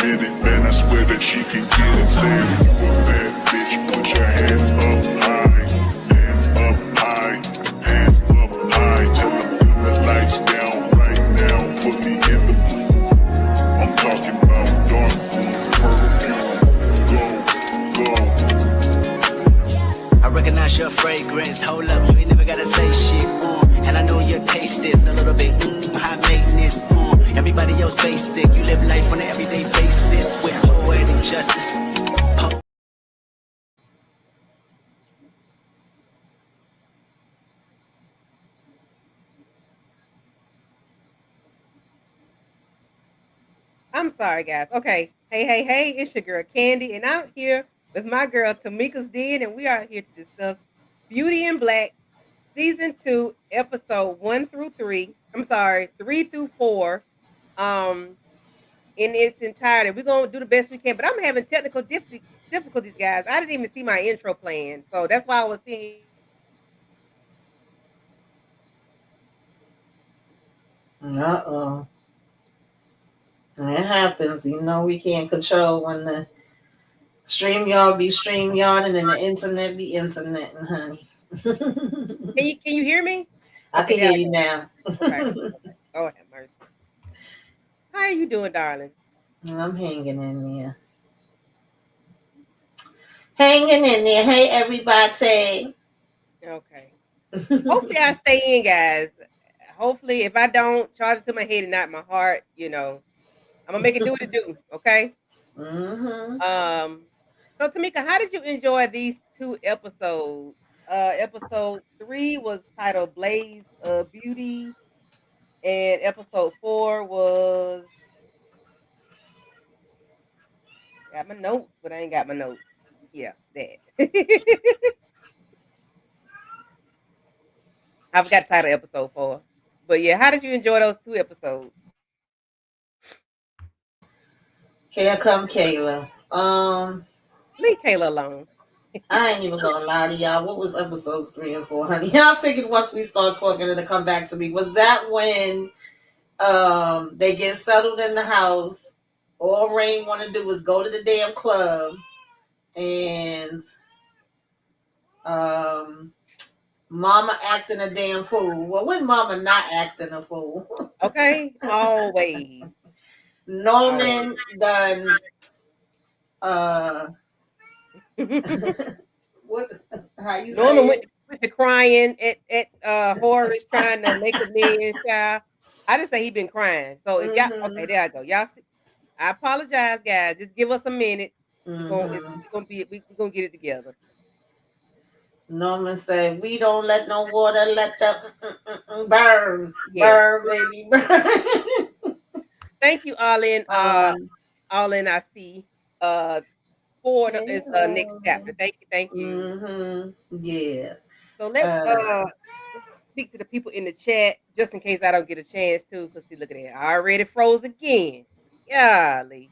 minute, man, I swear that she can get it. Say if you a bad bitch, put your hands up high. Hands up high. Hands up high. Tell them dim the lights down right now. Put me in the booth. I'm talking about dark room, perfume. Go, go. I recognize your fragrance. Hold up, you ain't never gotta say shit. And I know your taste is a little bit high maintenance. Everybody else basic. You live life on an everyday basis with poetic justice. I'm sorry, guys. Okay. Hey, it's your girl Candy, and I'm here with my girl Tamieka's Den, and we are here to discuss Beauty in Black, Season 2, Episode 1 through 3. I'm sorry, 3 through 4. Um, in its entirety. We're gonna do the best we can, but I'm having technical difficulties, guys. I didn't even see my intro playing, so that's why I was seeing. Uh-oh. It happens. You know we can't control when the StreamYard be StreamYard and then the internet be internet, honey. Can you hear me? I Okay, can hear you now. okay. Oh, have mercy. How are you doing, darling? I'm hanging in there. Hanging in there. Hey, everybody. Okay. Hopefully I stay in, guys. Hopefully, if I don't, charge it to my head and not my heart, I'm gonna make it do what it do. Okay. Mm-hmm. So Tamieka, how did you enjoy these 2 episodes? Episode 3 was titled Blaze of Beauty, and episode 4 was got my notes, but I ain't got my notes. Yeah, that. I forgot the title of episode 4. But yeah, how did you enjoy those 2 episodes? Here come Kayla. Leave Kayla alone. I ain't even gonna lie to y'all. What was episodes 3 and 4, honey? I figured once we start talking, it'll come back to me. Was that when they get settled in the house? All Rain want to do is go to the damn club, and Mama acting a damn fool. Well, when Mama not acting a fool? Okay, always. Norman done. Uh, what? How you say Norman it? went to crying at Horace trying to make amends, child. I just say he been crying. So if y'all okay, Mm-hmm. there I go. Y'all see, I apologize, guys. Just give us a minute. Mm-hmm. We're gonna get it together. Norman said, "We don't let no water let the burn, Yes. burn, baby, burn." Thank you, Arlen. um, Arlen, I see. Uh, 4 hey, is the next chapter. Thank you. mm-hmm. Yeah. So let's Uh, speak to the people in the chat just in case I don't get a chance to. Cause see, look at that, I already froze again. Golly,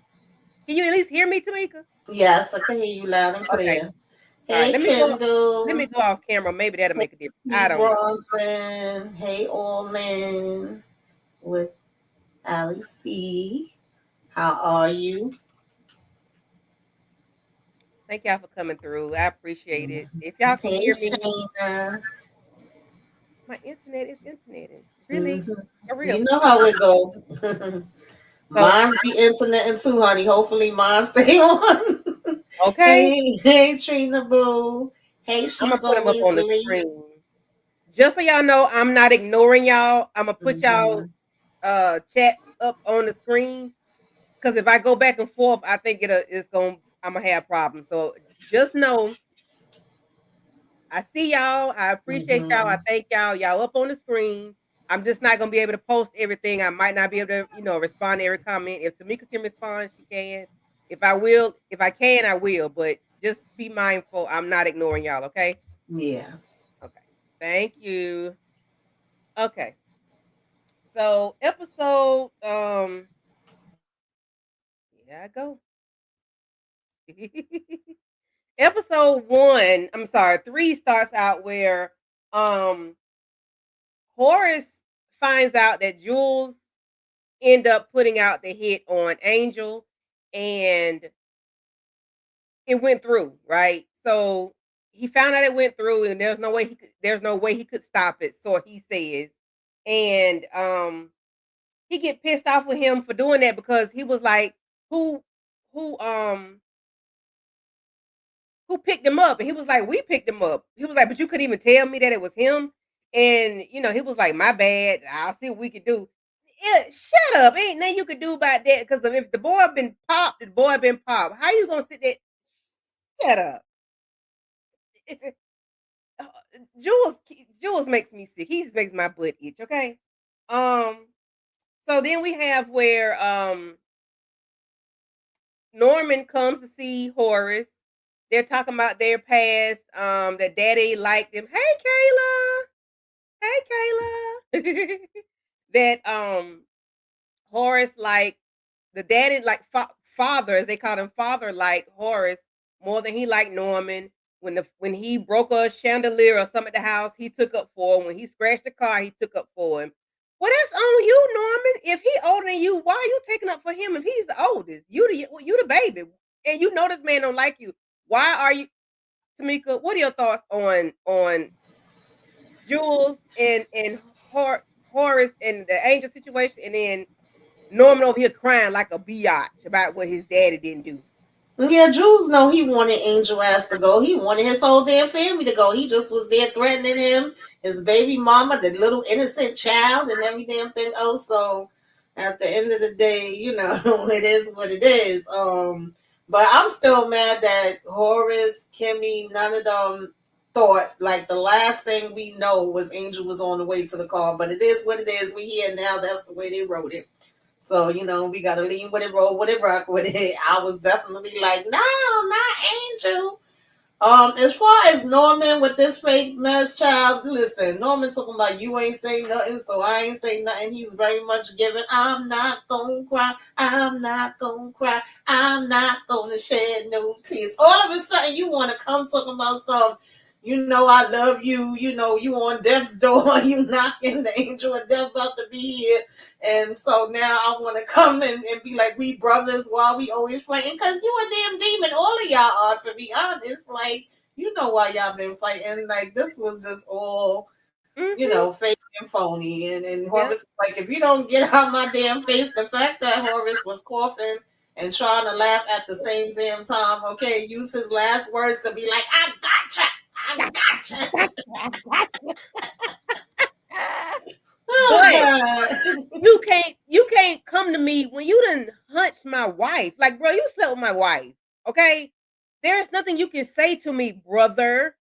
can you at least hear me, Tamika? yes, I can hear you loud and Okay, clear. all right. Hey, Let me Kendall. go off camera. Maybe that'll make a difference. I Hey, don't know. Bronson. Hey, Orlin. With Ali C. How are you? Thank y'all for coming through. I appreciate it. If y'all can Hey, hear me, Shayna. my internet is interneting. Really, Mm-hmm. for real. You know how it go. So Mine's be internet too, honey. Hopefully mine stay on. okay, Hey, Trina Boo. Hey, I'm gonna she's put them up always on the late. screen. Just so y'all know, I'm not ignoring y'all. I'm gonna put y'all Mm-hmm. chats up on the screen because if I go back and forth, I think I'm gonna have problems. So just know I see y'all. I appreciate y'all. I Mm-hmm. thank y'all. Y'all up on the screen. I'm just not gonna be able to post everything. I might not be able to, respond to every comment. If Tamika can respond, she can. If I can, I will. But just be mindful. I'm not ignoring y'all. Okay. Yeah. Okay. Thank you. Okay. So episode here I go. Episode 1, I'm sorry, 3 starts out where um Horace finds out that Jules end up putting out the hit on Angel, and it went through, right? So he found out it went through, and there's no way he could stop it. So he says, and he get pissed off with him for doing that because he was like, who who um who picked him up? And he was like, we picked him up. He was like, but you couldn't even tell me that it was him. And he was like, my bad. I'll see what we could do. Yeah, shut up. Ain't nothing you could do about that. Because if the boy been popped, the boy been popped. How you gonna sit there? Shut up. Uh, Jules Jules makes me sick. He makes my butt itch. Okay. Um. So then we have where Norman comes to see Horace. They're talking about their past. That daddy liked him. Hey Kayla. That Horace like the daddy like father, as they called him, father like Horace more than he liked Norman. When he broke a chandelier or something at the house, he took up for him. When he scratched the car, he took up for him. Well, that's on you, Norman. If he older than you, why are you taking up for him? If he's the oldest, you the baby, and you know this man don't like you. Why are you, Tamika? What are your thoughts on Jules and Horace and the Angel situation, and then Norman over here crying like a biatch about what his daddy didn't do? Yeah, Jules know he wanted Angel ass to go. He wanted his whole damn family to go. He just was there threatening him, his baby mama, the little innocent child, and every damn thing else. So at the end of the day, it is what it is. But I'm still mad that Horace, Kimmy, none of them thought like the last thing we know was Angel was on the way to the car. But it is what it is. We here now. That's the way they wrote it. So, we got to lean with it, roll with it, rock with it. I was definitely like, no, not Angel. As far as Norman with this fake mess child, listen, Norman talking about you ain't say nothing, so I ain't say nothing. He's very much giving, I'm not gonna cry, I'm not gonna cry, I'm not gonna shed no tears. All of a sudden, you want to come talking about some, I love you, you on death's door, you knocking the angel of death about to be here. And so now I want to come and be like, we brothers while we always fighting. Because you a damn demon. All of y'all are, to be honest. Like, you know why y'all been fighting. Like, this was just all, Mm-hmm. fake and phony. And Yeah. Horace, like, if you don't get out my damn face, the fact that Horace was coughing and trying to laugh at the same damn time, okay, use his last words to be like, I gotcha. I gotcha. Oh, But God. you can't come to me when you done hunched my wife. Like, bro, you slept with my wife. Okay? There's nothing you can say to me, brother.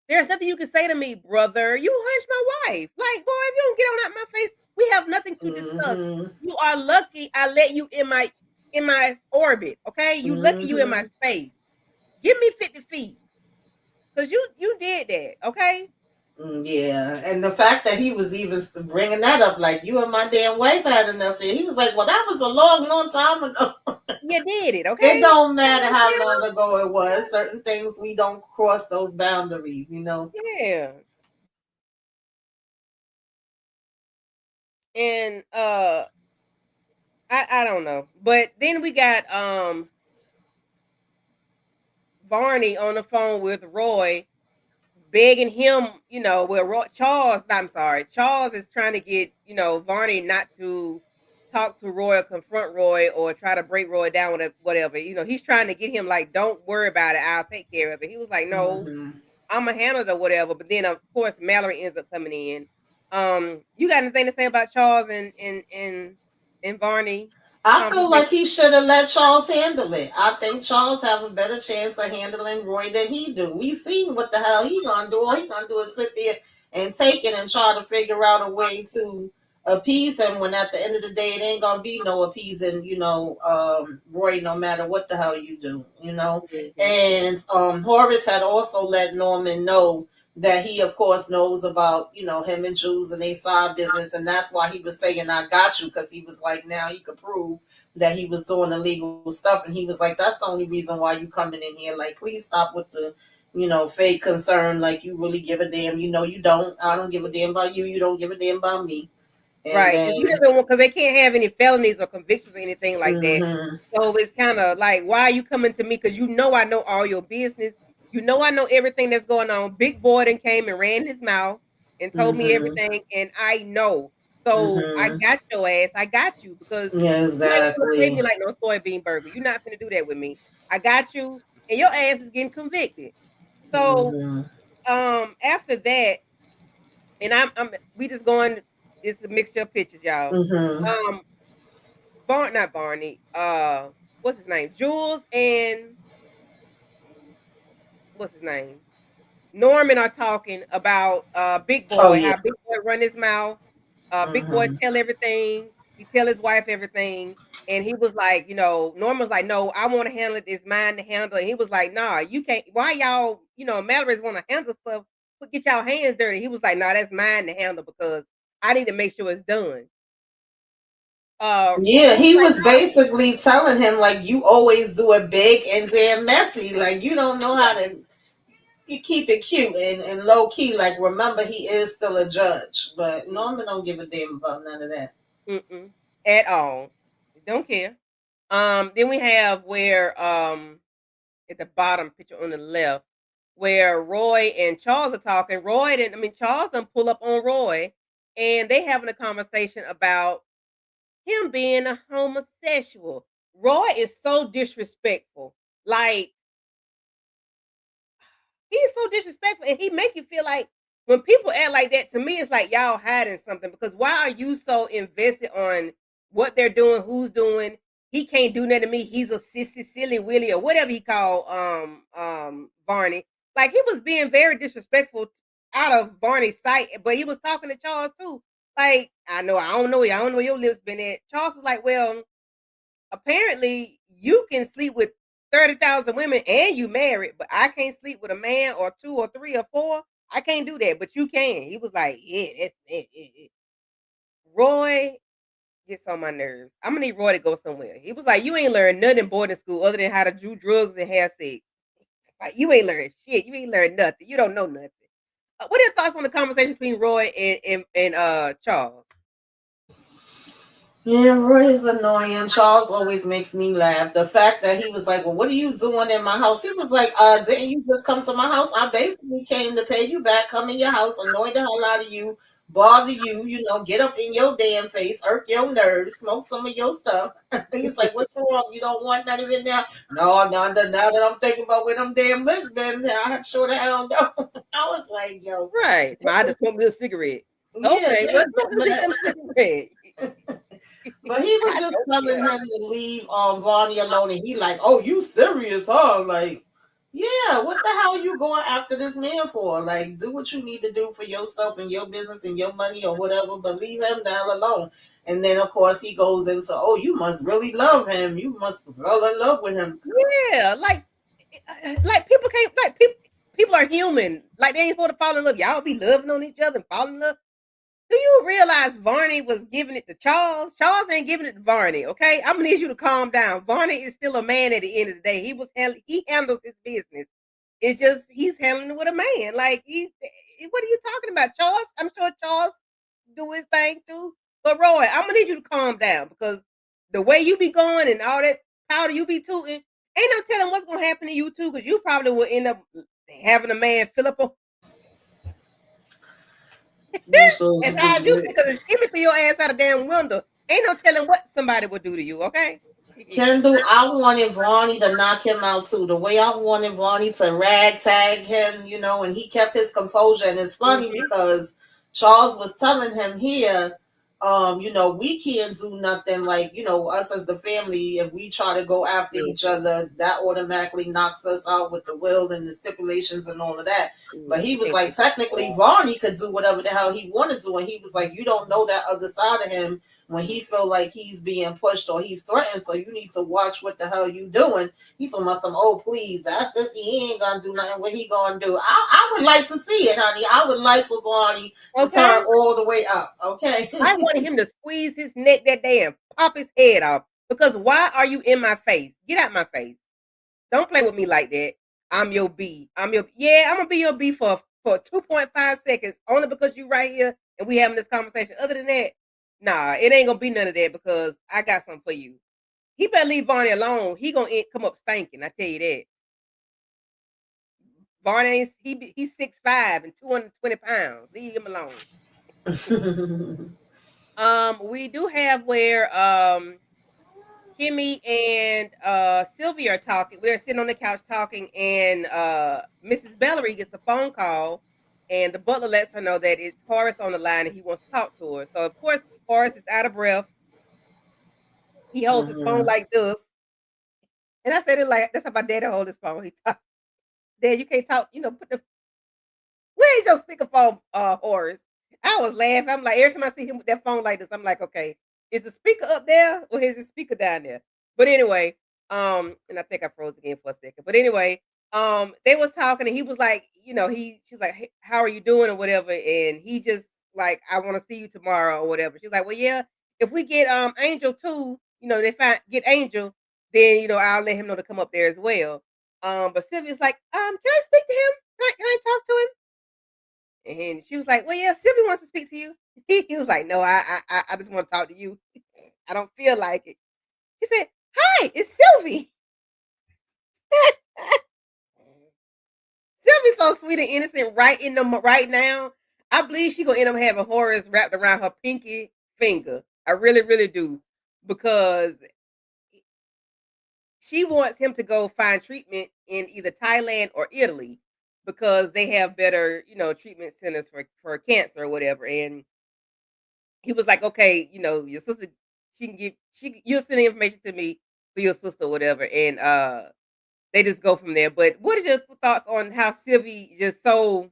There's nothing you can say to me, brother. You hunched my wife. Like, boy, if you don't get on out my face, we have nothing to discuss. Mm-hmm. You are lucky I let you in my orbit. Okay? You lucky you in my Mm-hmm. space. Give me 50 feet. Cause you did that. Okay? Yeah, and the fact that he was even bringing that up, like you and my damn wife had enough. He was like, "Well, that was a long, long time ago." You did it. It Okay? don't matter Yeah. how long ago it was. Certain things we don't cross those boundaries. Yeah. And I don't know. But then we got Varney on the phone with Roy begging him, well, I'm sorry, Charles is trying to get, Varney not to talk to Roy or confront Roy or try to break Roy down with whatever. He's trying to get him like, don't worry about it, I'll take care of it. He was like, no, Hmm. I'm a handle it or whatever. But then of course Mallory ends up coming in. You got anything to say about Charles and Varney I feel like conversation? he should have let Charles handle it. I think Charles have a better chance of handling Roy than he do. We seen what the hell he gonna do. All he gonna do is sit there and take it and try to figure out a way to appease him. When at the end of the day, it ain't gonna be no appeasing. Roy, no matter what the hell you do. Mhm. And Horace had also let Norman know that he of course knows about him and Jules and they side business, and that's why he was saying I got you, because he was like now he could prove that he was doing illegal stuff, and he was like that's the only reason why you coming in here, like please stop with the fake concern, like you really give a damn. You don't. I don't give a damn about you, you don't give a damn about me. And Right, because then he doesn't want, because they can't have any felonies or convictions or anything like that. hmm So it's kind of like, why are you coming to me? Because you know I know all your business. You know I know everything that's going on. Big boy then came and ran his mouth and told me hmm everything, and I know. So I hmm got your ass. I got you because yeah, you ain't gonna play me exactly. like no soybean burger. You're not gonna do that with me. I got you, and your ass is getting convicted. So hmm after that, and I'm we just going. It's a mixture of pictures, y'all. hmm Um, not Barney. What's his name? Jules and what's his name? Norman are talking about Big Oh Boy, yeah. how Big Boy run his mouth. Big Boy hmm tell everything. He tell his wife everything. And he was like, Norman was like, no, I want to handle it. It's mine to handle. And he was like, nah, you can't. Why y'all, Mallory's want to handle stuff, but get y'all hands dirty. He was like, nah, that's mine to handle because I need to make sure it's done. Yeah, He was he like, was basically telling him like you always do it big and damn messy. Like you don't know how to you keep it cute and low key. Like remember he is still a judge. But "Mm, Norman don't give a damn about none of that. mm-mm, at all. Don't care. Then we have where at the bottom picture on the left, where Roy and Charles are talking. Charles and pull up on Roy, and they having a conversation about him being a homosexual. Roy is so disrespectful. Like he's so disrespectful, and he make you feel like when people act like that. To me, it's like y'all hiding something because why are you so invested on what they're doing, who's doing? He can't do nothing to me. He's a sissy, silly Willie, or whatever he called Barney. Like he was being very disrespectful out of Barney's sight, but he was talking to Charles too. Like I don't know, I don't know where your lips been at. Charles was like, well, apparently you can sleep with 30,000 women and you married, but I can't sleep with a man or two or three or four. I can't do that, but you can. He was like, yeah, that's it. Roy gets on my nerves. I'm gonna need Roy to go somewhere. He was like, you ain't learned nothing in boarding school other than how to do drugs and have sex. Like you ain't learned shit. You ain't learned nothing. You don't know nothing. What are your thoughts on the conversation between Roy and Charles? Yeah, Roy is annoying. Charles always makes me laugh. The fact that he was like, well, what are you doing in my house? He was like, didn't you just come to my house? I basically came to pay you back, come in your house, annoy the hell out of you, bother you, get up in your damn face, irk your nerves, smoke some of your stuff. He's like, what's wrong? You don't want none of it now? No, now that I'm thinking about where them damn lips been, I sure the hell don't. I was like, yo, Right. I just want me a cigarette. yeah, Okay, yeah, let's go get them cigarettes. but he was I just don't telling care. him to leave Vonnie alone, and he like, oh, you serious, huh? Like, yeah, what the hell you going after this man for? Like, do what you need to do for yourself and your business and your money or whatever, but leave him the hell alone. And then of course he goes into, oh, you must really love him. You must fall in love with him. Yeah, like people can't people are human. Like they ain't supposed to fall in love. Y'all be loving on each other and fall in love. Do you realize Varney was giving it to Charles? Charles ain't giving it to Varney. Okay, I'm gonna need you to calm down. Varney is still a man at the end of the day. He handles his business. It's just he's handling it with a man. Like what are you talking about, Charles? I'm sure Charles do his thing too. But Roy, I'm gonna need you to calm down because the way you be going and all that powder you be tooting, ain't no telling what's gonna happen to you too. Because you probably will end up having a man fill up on You so as high as you stupid. because it's skimming through your ass out a damn window. Ain't no telling what somebody would do to you. Okay. Kendall, I wanted Vonnie to knock him out too. The way I wanted Vonnie to ragtag him, and he kept his composure. And it's funny Mhm. because Charles was telling him here, we can't do nothing like, us as the family, if we try to go after each Mhm. other, that automatically knocks us out with the will and the stipulations and all of that. But Yeah, he you was can't do like, technically, Vonnie could do whatever the hell he wanted to. And he was like, you don't know that other side of him when he feel like he's being pushed or he's threatened. So you need to watch what the hell you doing. He's talking about some, oh please, that's just he ain't gonna do nothing. What he gonna do? I would like to see it, honey. I would like for Vonnie to turn okay. all the way up. Okay. I wanted him to squeeze his neck that day and pop his head off. Because why are you in my face? Get out my face. Don't play with me like that. I'm your B. I'm gonna be your B for 2.5 seconds only because you right here and we having this conversation. Other than that, Nah, it ain't gonna be none of that because I got something for you. He better leave Barney alone. He gonna come up stinking. I tell you that. Barney ain't he's 6'5" and 220 pounds. Leave him alone. We do have where Kimmy and Sylvia are talking. We're sitting on the couch talking, and Mrs. Bellery gets a phone call, and the butler lets her know that it's Horace on the line and he wants to talk to her. So of course Horace is out of breath. He holds his phone Mhm. like this, and I said it like that's how my daddy hold his phone. He talk, Dad, you can't talk. Put the Where's your speakerphone, Horace? I was laughing. I'm like, every time I see him with that phone like this, I'm like, okay, is the speaker up there or is the speaker down there? But anyway, and I think I froze again for a second. But anyway, they was talking and he was like, she's like, hey, how are you doing or whatever, and he just like, I want to see you tomorrow or whatever. She's like, well, yeah, if we get Angel too, they get Angel, then I'll let him know to come up there as well. But Sylvia's like, can I speak to him? Can I talk to him? And she was like, "Well, yeah, Sylvie wants to speak to you." He was like, "No, I just want to talk to you. I don't feel like it." She said, "Hi, it's Sylvie." Sylvie's so sweet and innocent right now. I believe she gonna end up having Horace wrapped around her pinky finger. I really, really do, because she wants him to go find treatment in either Thailand or Italy because they have better, treatment centers for cancer or whatever. And he was like, "Okay, your sister, you'll send the information to me for your sister or whatever," and they just go from there. But what is your thoughts on how Sylvie just so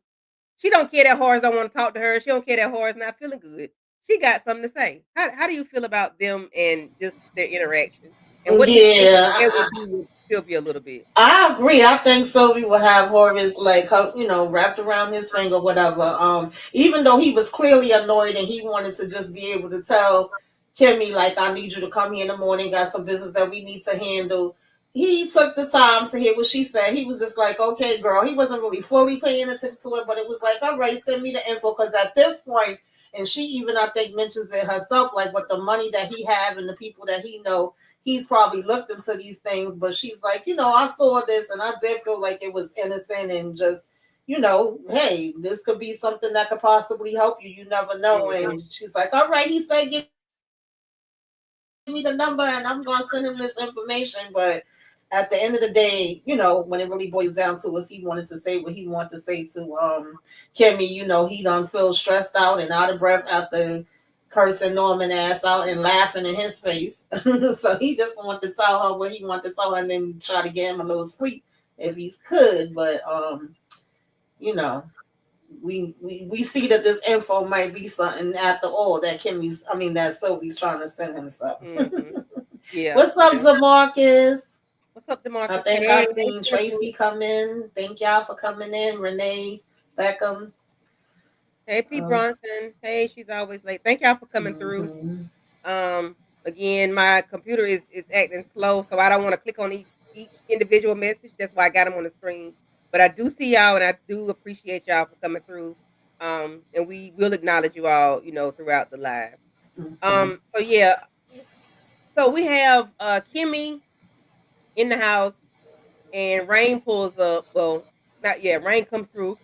she don't care that Horace don't want to talk to her. She don't care that Horace not feeling good. She got something to say. How do you feel about them and just their interaction? And what do you think Yeah, it would do with Sylvia a little bit? I agree. I think Sylvie will have Horace like wrapped around his finger, whatever. Even though he was clearly annoyed and he wanted to just be able to tell Kimmy like, I need you to come here in the morning, got some business that we need to handle. He took the time to hear what she said. He was just like, okay, girl. He wasn't really fully paying attention to it, but it was like, all right, send me the info. Because at this point, and she even, I think, mentions it herself, like with the money that he have and the people that he know, he's probably looked into these things, but she's like, I saw this and I did feel like it was innocent and just, hey, this could be something that could possibly help you. You never know. Mhm. And she's like, all right, he said, give me the number and I'm going to send him this information. But at the end of the day, when it really boils down to us, he wanted to say what he wanted to say to Kimmy. He done feel stressed out and out of breath after cursing Norman ass out and laughing in his face. So he just wanted to tell her what he wanted to tell her and then try to get him a little sleep if he could. But you know, we see that this info might be something after all that that Sophie's trying to send himself. Mhm. Yeah. What's up, Yeah. Demarcus? What's up, I Demarcus? think I Hey, hey, seen Jennifer. Tracy come in. Thank y'all for coming in. Renee, Beckham. Hey, P. Um, Bronson. Hey, she's always late. Thank y'all for coming through. mhm. Um, Again, my computer is acting slow, so I don't want to click on each individual message. That's why I got them on the screen. But I do see y'all, and I do appreciate y'all for coming through. And we will acknowledge you all, throughout the live. Mhm. So yeah, so we have Kimmy in the house, and Rain pulls up. Well, not yet. Rain comes through.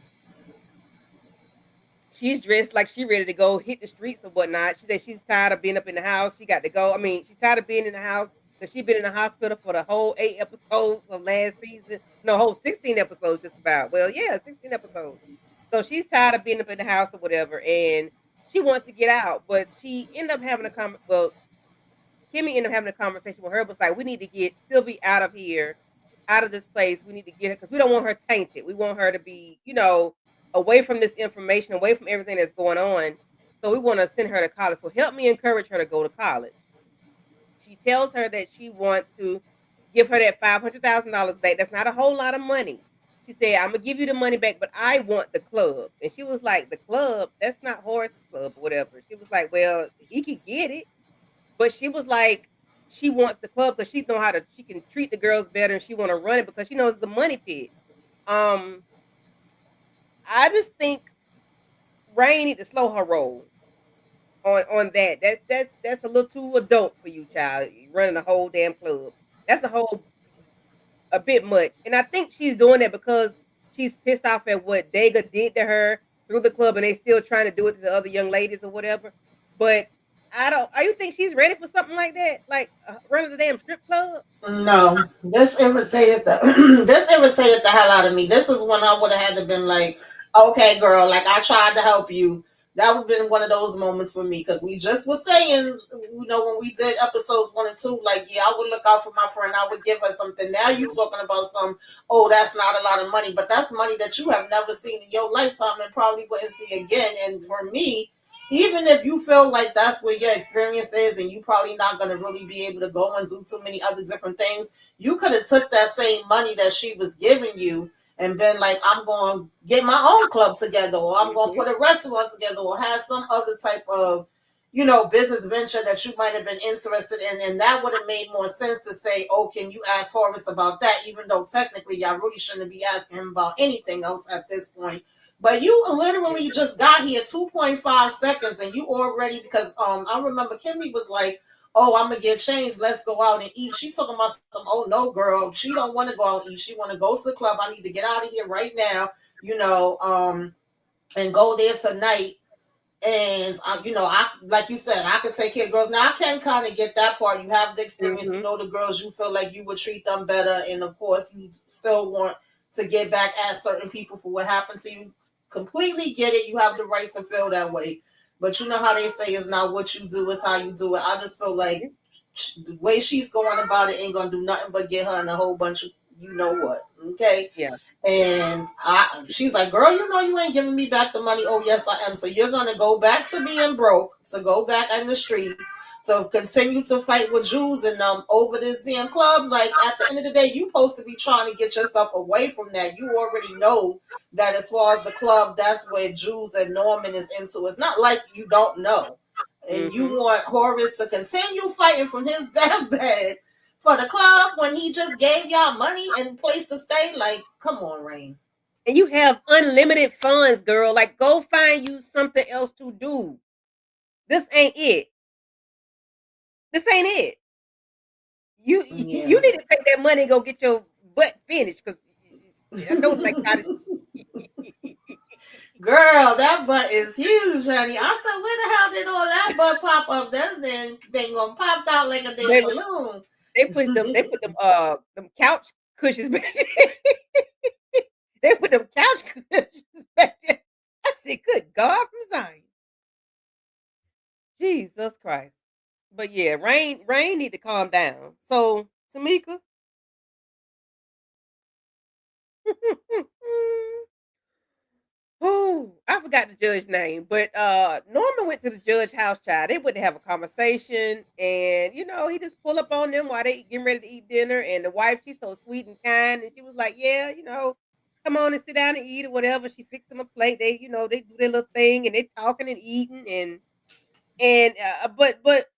She's dressed like she ready to go hit the streets or whatnot. She said she's tired of being up in the house. She got to go. I mean, she's tired of being in the house because she's been in the hospital for the whole 8 episodes of last season. No, whole 16 episodes just about. Well, yeah, 16 episodes. So she's tired of being up in the house or whatever, and she wants to get out. But she ended up having a Kimmy ended up having a conversation with her. Was like, we need to get Sylvie out of here, out of this place. We need to get her because we don't want her tainted. We want her to be, away from this information, away from everything that's going on. So we want to send her to college. So help me encourage her to go to college. She tells her that she wants to give her that $500,000 back. That's not a whole lot of money. She said, "I'm gonna give you the money back, but I want the club." And she was like, "The club? That's not Horace's club or whatever." She was like, "Well, he could get it." But she was like, she wants the club because she can treat the girls better and she want to run it because she knows it's a money pit. Um, I just think Rain need to slow her roll. on that. That's a little too adult for you, child. You running a whole damn club. That's a bit much. And I think she's doing that because she's pissed off at what Daga did to her through the club, and they still trying to do it to the other young ladies or whatever. But I don't. Are you think she's ready for something like that? Like running the damn strip club? No, this irritated the this irritated the hell out of me. This is when I would have had to been like, okay, girl, like I tried to help you. That would have been one of those moments for me because we just was saying, when we did episodes 1 and 2, like, yeah, I would look out for my friend. I would give her something. Now you talking about some, oh, that's not a lot of money, but that's money that you have never seen in your lifetime and probably wouldn't see again. And for me, even if you feel like that's where your experience is and you probably not going to really be able to go and do too many other different things, you could have took that same money that she was giving you and been like, I'm going to get my own club together, or I'm going to Hmm. put a restaurant together, or have some other type of business venture that you might have been interested in. And that would have made more sense to say, oh, can you ask Horace about that, even though technically y'all really shouldn't be asking him about anything else at this point. But you literally just got here 2.5 seconds and you already, because I remember Kimmy was like, oh, I'm gonna get changed, let's go out and eat. She talking about some, oh no, girl, she don't want to go out and eat. She want to go to the club. I need to get out of here right now, you know, um, and go there tonight. And I like you said, I can take care of girls. Now I can kind of get that part. You have the experience, you Hmm. know the girls. You feel like you would treat them better, and of course, you still want to get back at certain people for what happened to you. Completely get it. You have the right to feel that way, but you know how they say it's not what you do, it's how you do it. I just feel like the way she's going about it ain't gonna do nothing but get her in a whole bunch of you know what. Okay, Yeah. and she's like, girl, you know you ain't giving me back the money. Oh, yes, I am. So you're going to go back to being broke, to go back in the streets, to continue to fight with Jews and over this damn club. Like, at the end of the day, you supposed to be trying to get yourself away from that. You already know that as far as the club, that's where Jews and Norman is into. It's not like you don't know. And you Hmm. want Horace to continue fighting from his deathbed for the club when he just gave y'all money and place to stay. Like, come on, Rain. And you have unlimited funds, girl. Like, go find you something else to do. This ain't it. This ain't it. You Yeah. need to take that money and go get your butt finished because I know like how to. Girl, that butt is huge, honey. I said, where the hell did all that butt pop up? That then thing gonna pop out like a damn Baby, balloon. they put them couch cushions back there. They put them couch cushions back there. I said, good God from Zion. Jesus Christ. But yeah, Rain need to calm down. So Tamika. Oh, I forgot the judge name, but Norman went to the judge house, child. They went to have a conversation, and he just pull up on them while they getting ready to eat dinner. And the wife, she's so sweet and kind, and she was like, "Yeah, come on and sit down and eat or whatever." She fixed them a plate. They do their little thing, and they talking and eating, but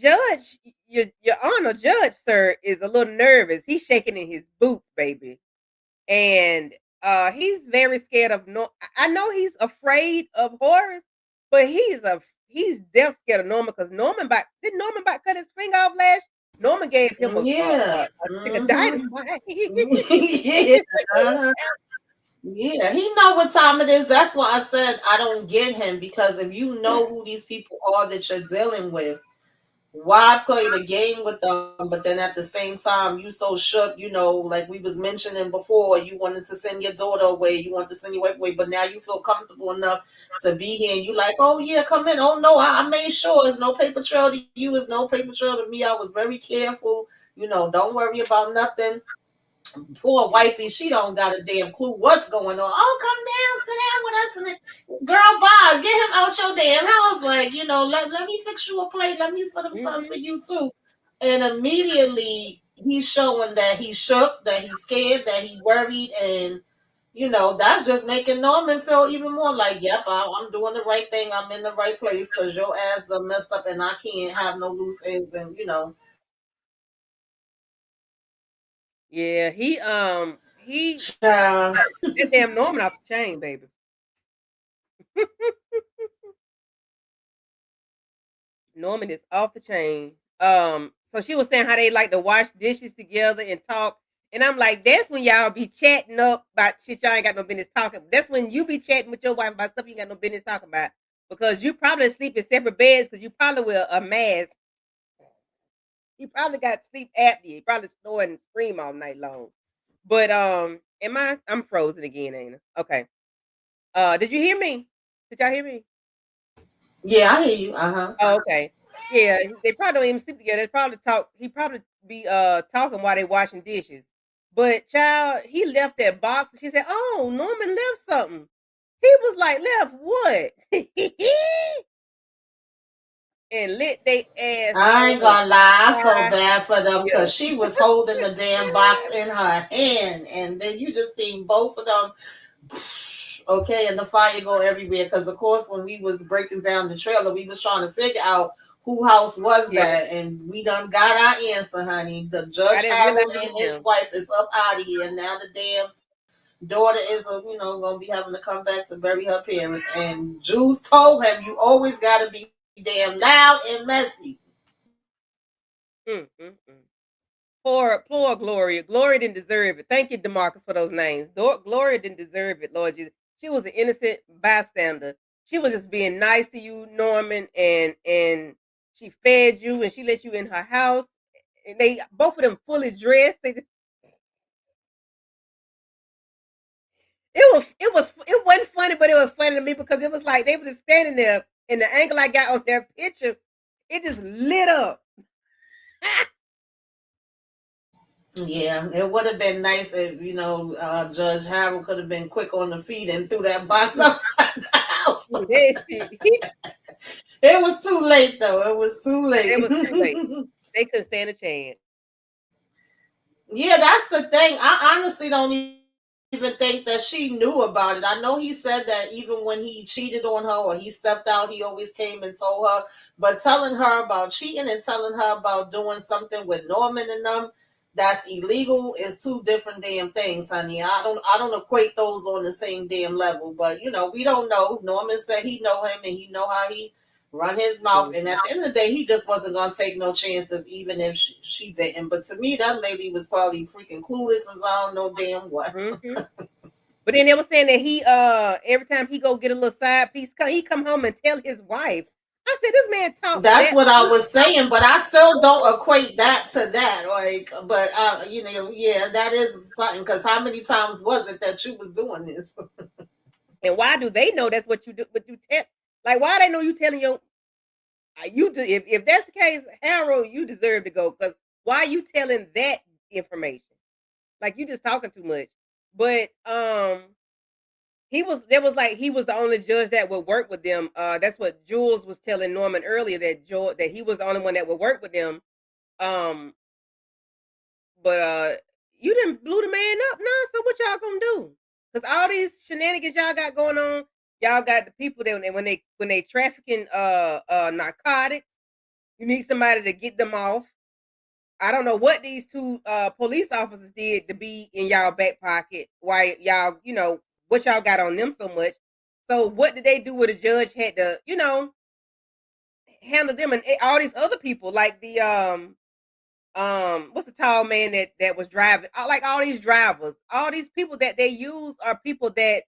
Judge, your honor, Judge, sir, is a little nervous. He's shaking in his boots, baby, and he's very scared of no. I know he's afraid of Horace, but he's death scared of Norman because Norman about cut his finger off last. Norman gave him Yeah. a stick of Mm-hmm. dynamite. Yeah. Uh-huh. Yeah. He know what time it is. That's why I said I don't get him, because if you know who these people are that you're dealing with, why play the game with them? But then at the same time, you so shook, like we was mentioning before, you wanted to send your daughter away, you want to send your wife away, but now you feel comfortable enough to be here, and you like, oh yeah, come in. Oh no, I made sure there's no paper trail to you, there's no paper trail to me. I was very careful. Don't worry about nothing. Poor wifey, she don't got a damn clue what's going on. Oh, come down, sit down with us, and girl, bye, get him out your damn house. Like, let me fix you a plate. Let me set up something for Hmm. you too. And immediately he's showing that he's shook, that he's scared, that he worried, and that's just making Norman feel even more like, yep, I'm doing the right thing. I'm in the right place because your ass done messed up, and I can't have no loose ends. And Yeah, he child. that damn Norman off the chain, baby. Norman is off the chain. So she was saying how they like to wash dishes together and talk. And I'm like, that's when y'all be chatting up about shit y'all ain't got no business talking. That's when you be chatting with your wife about stuff you ain't got no business talking about. Because you probably sleep in separate beds because you probably will a mask. You probably got sleep apnea. You probably snore and scream all night long. But I'm frozen again, ain't I? Okay. Did you hear me? Did y'all hear me? Yeah, I hear you. Uh-huh. Oh, okay. Yeah, they probably don't even sleep together. They probably talk. He probably be talking while they washing dishes. But child, he left that box. She said, "Oh, Norman left something." He was like, "Left what?" and lit they ass I ain't on gonna lie, I felt fire. bad for them because she was holding the damn box in her hand, and then you just seen both of them. Okay, and the fire go everywhere. Because of course, when we was breaking down the trailer, we was trying to figure out who house was Yeah, that, and we done got our answer, honey. The I Judge didn't realize Harold it and was his them. wife is up out of here, and now the damn daughter is, gonna be having to come back to bury her parents. And Jules told him, "You always gotta be damn loud and messy." Mm, mm, mm. Poor Gloria. Gloria didn't deserve it. Thank you, Demarcus, for those names. Gloria didn't deserve it, Lord Jesus. She was an innocent bystander. She was just being nice to you, Norman, and she fed you and she let you in her house. And they both of them fully dressed. It wasn't funny, but it was funny to me because it was like they were just standing there, and the angle I got on that picture, it just lit up. Yeah, it would have been nice if Judge Harold could have been quick on the feet and threw that box outside the house. It It was too late, though. It was too late. was too late. They couldn't stand a chance. Yeah, that's the thing. I honestly don't even think that she knew about it. I know he said that even when he cheated on her or he stepped out, he always came and told her. But telling her about cheating and telling her about doing something with Norman and them that's illegal is two different damn things, honey. I don't equate those on the same damn level. But we don't know. Norman said he know him and he know how he run his mouth. And Mhm, at the end of the day, he just wasn't gonna take no chances, even if she didn't. But to me, that lady was probably freaking clueless as I don't know damn what. mhm. But then they were saying that he every time he go get a little side piece, he come home and tell his wife. I said this man talks That's that what I much. was saying, but I still don't equate that to that. Like, but yeah, that is something. Because how many times was it that you was doing this? And why do they know that's what you do? What you tell? Like why they know you telling your you do if that's the case, Harold, you deserve to go because why are you telling that information? Like you just talking too much. But he was the only judge that would work with them. That's what Jules was telling Norman earlier that he was the only one that would work with them. Um, but you didn't blew the man up now. So what y'all gonna do? Because all these shenanigans y'all got going on, y'all got the people that when they trafficking narcotics, you need somebody to get them off. I don't know what these two police officers did to be in y'all back pocket. Why y'all, what y'all got on them so much. So what did they do where the judge had to, handle them and all these other people like the what's the tall man that was driving like all these drivers, all these people that they use are people that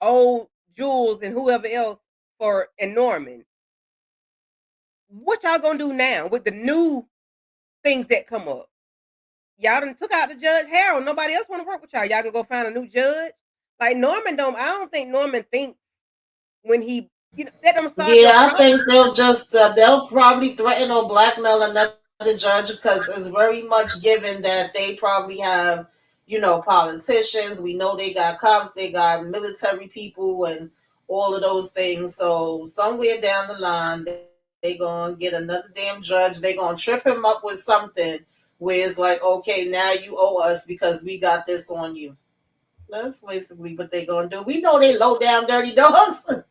owe Jules and whoever else for and Norman. What y'all gonna do now with the new things that come up? Y'all done took out the Judge Harold. Nobody else want to work with y'all. Y'all can go find a new judge. Like Norman don't. I don't think Norman thinks when he that don't solve your Yeah, I problem. think they'll probably threaten or blackmail another judge because it's very much given that they probably have, politicians. We know they got cops, they got military people, and all of those things. So somewhere down the line, they gonna get another damn judge. They gonna trip him up with something where it's like, okay, now you owe us because we got this on you. That's basically what they gonna do. We know they low down dirty dogs.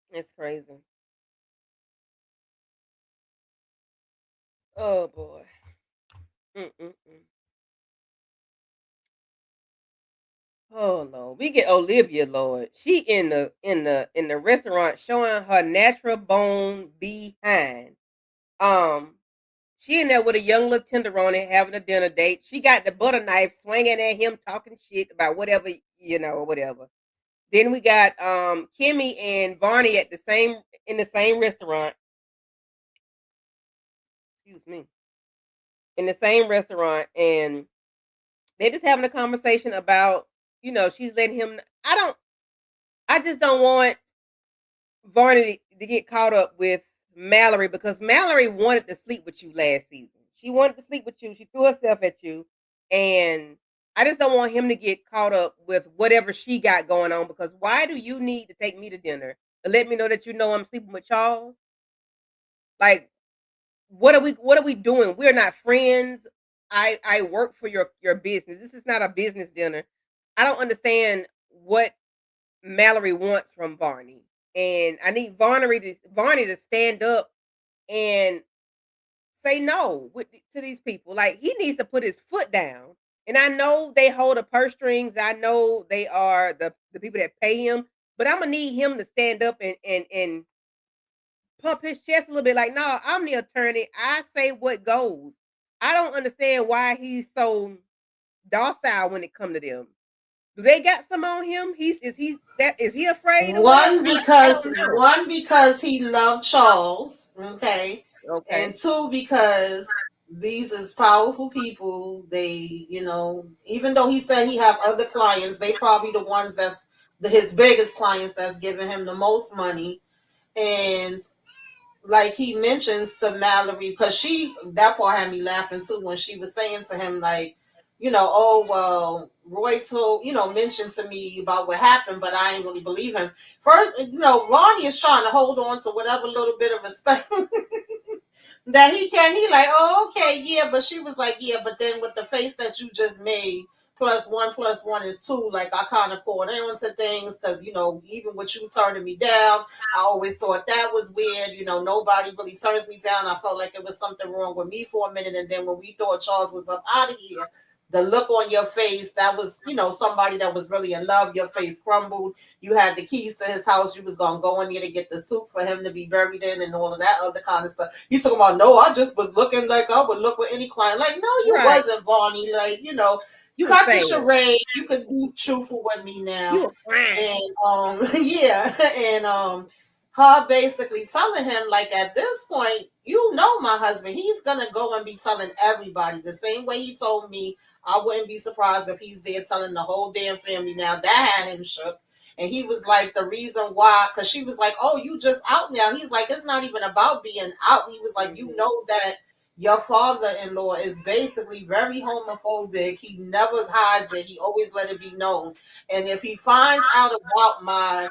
It's crazy. Oh boy. Mm-mm-mm. Oh Lord, we get Olivia, Lord. She in the restaurant showing her natural bone behind. Um, she in there with a young little tenderoni having a dinner date. She got the butter knife swinging at him, talking shit about whatever whatever. Then we got Kimmy and Barney at the same in the same restaurant. Excuse me, in the same restaurant, and they're just having a conversation about she's letting him. I just don't want Varney to get caught up with Mallory because Mallory wanted to sleep with you last season. She wanted to sleep with you. She threw herself at you, and I just don't want him to get caught up with whatever she got going on. Because why do you need to take me to dinner to let me know that I'm sleeping with Charles? Like, what are we doing? We're not friends. I work for your business. This is not a business dinner. I don't understand what Mallory wants from Barney. And I need Barney to stand up and say no to these people. Like he needs to put his foot down. And I know they hold the purse strings. I know they are the people that pay him. But I'm gonna need him to stand up and pump his chest a little bit. Like, no, I'm the attorney. I say what goes. I don't understand why he's so docile when it come to them. Do they got some on him? Is he afraid or whatever? I don't know. One because he loved Charles, okay, and Okay. two because these is powerful people. They, even though he said he have other clients, they probably the ones that's his biggest clients that's giving him the most money. And like he mentions to Mallory, because that part had me laughing too when she was saying to him, like, oh well, Roy told, mentioned to me about what happened, but I ain't really believe him. First, Ronnie is trying to hold on to whatever little bit of respect that he can. He like, oh, okay, yeah, but she was like, yeah, but then with the face that you just made, plus one is two. Like I kind of caught on to things because even with you turning me down, I always thought that was weird. Nobody really turns me down. I felt like it was something wrong with me for a minute, and then when we thought Charles was up out of here, the look on your face, that was, somebody that was really in love. Your face crumbled. You had the keys to his house. You was gonna go in there to get the suit for him to be buried in and all of that other kind of stuff. You talking about, no, I just was looking like I would look with any client. Like, no, you Right. wasn't, Bonnie. Like, You were cut the saying. charade. You could be truthful with me You now. were crying. And yeah, and her basically telling him, like, at this point, my husband, he's gonna go and be telling everybody the same way he told me. I wouldn't be surprised if he's there telling the whole damn family now. That had him shook. And he was like, the reason why, because she was like, oh, you just out now. He's like, it's not even about being out. He was like, you Mhm. know that your father-in-law is basically very homophobic. He never hides it. He always let it be known. And if he finds out about my,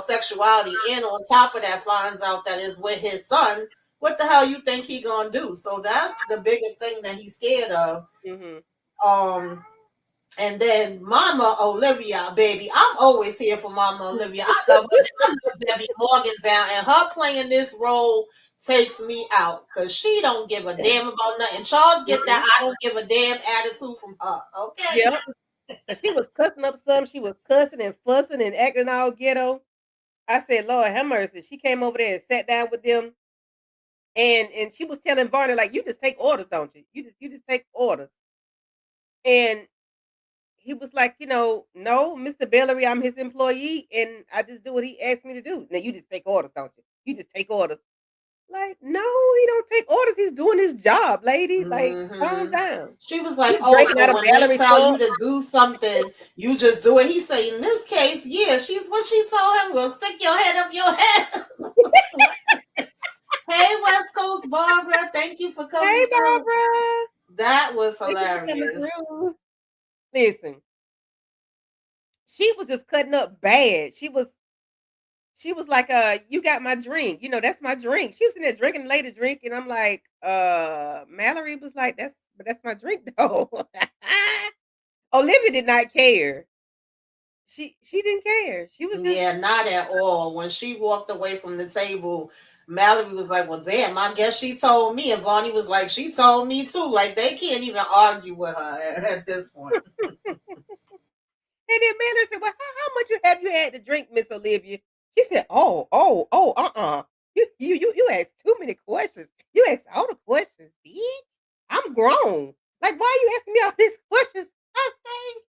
sexuality, and on top of that finds out that it's with his son, what the hell you think he gonna do? So that's the biggest thing that he's scared of. Mhm. Um, and then Mama Olivia, baby, I'm always here for Mama Olivia. I love her. I love Debbie Morgantown, and her playing this role takes me out because she don't give a damn about nothing. Charles get that Mhm. I don't give a damn attitude from her. Okay. Yep. 'Cause she was cussing up some. She was cussing and fussing and acting all ghetto. I said, Lord have mercy. She came over there and sat down with them, and she was telling Varner like, you just take orders, don't you? You just take orders. And he was like, no, Mr. Bellery, I'm his employee, and I just do what he asked me to do. Now you just take orders, don't you? You just take orders. Like, no, he don't take orders. He's doing his job, lady. Like, calm Hmm. down. She was like, He's "Oh, drinking out so of when they Mallory's tell you cup. to do something, you just do it." He say, "In this case, yeah, she's what she told him. Well, stick your head up your head." Hey, West Coast Barbara, thank you for Hey, coming through. Barbara. That was Thank you for coming hilarious. through. Listen, she was just cutting up bad. She was like, you got my drink. That's my drink. She was in there drinking the lady drink, and I'm like, Mallory was like, that's my drink though. Olivia did not care. She didn't care. She was just Yeah, not at all. When she walked away from the table, Mallory was like, "Well, damn, I guess she told me." And Vonnie was like, "She told me too." Like they can't even argue with her at this point. then Mallory said, "Well, how much have you had to drink, Miss Olivia?" She said, "Oh, you asked too many questions. You asked all the questions, bitch. I'm grown. Like, why are you asking me all these questions?" I say,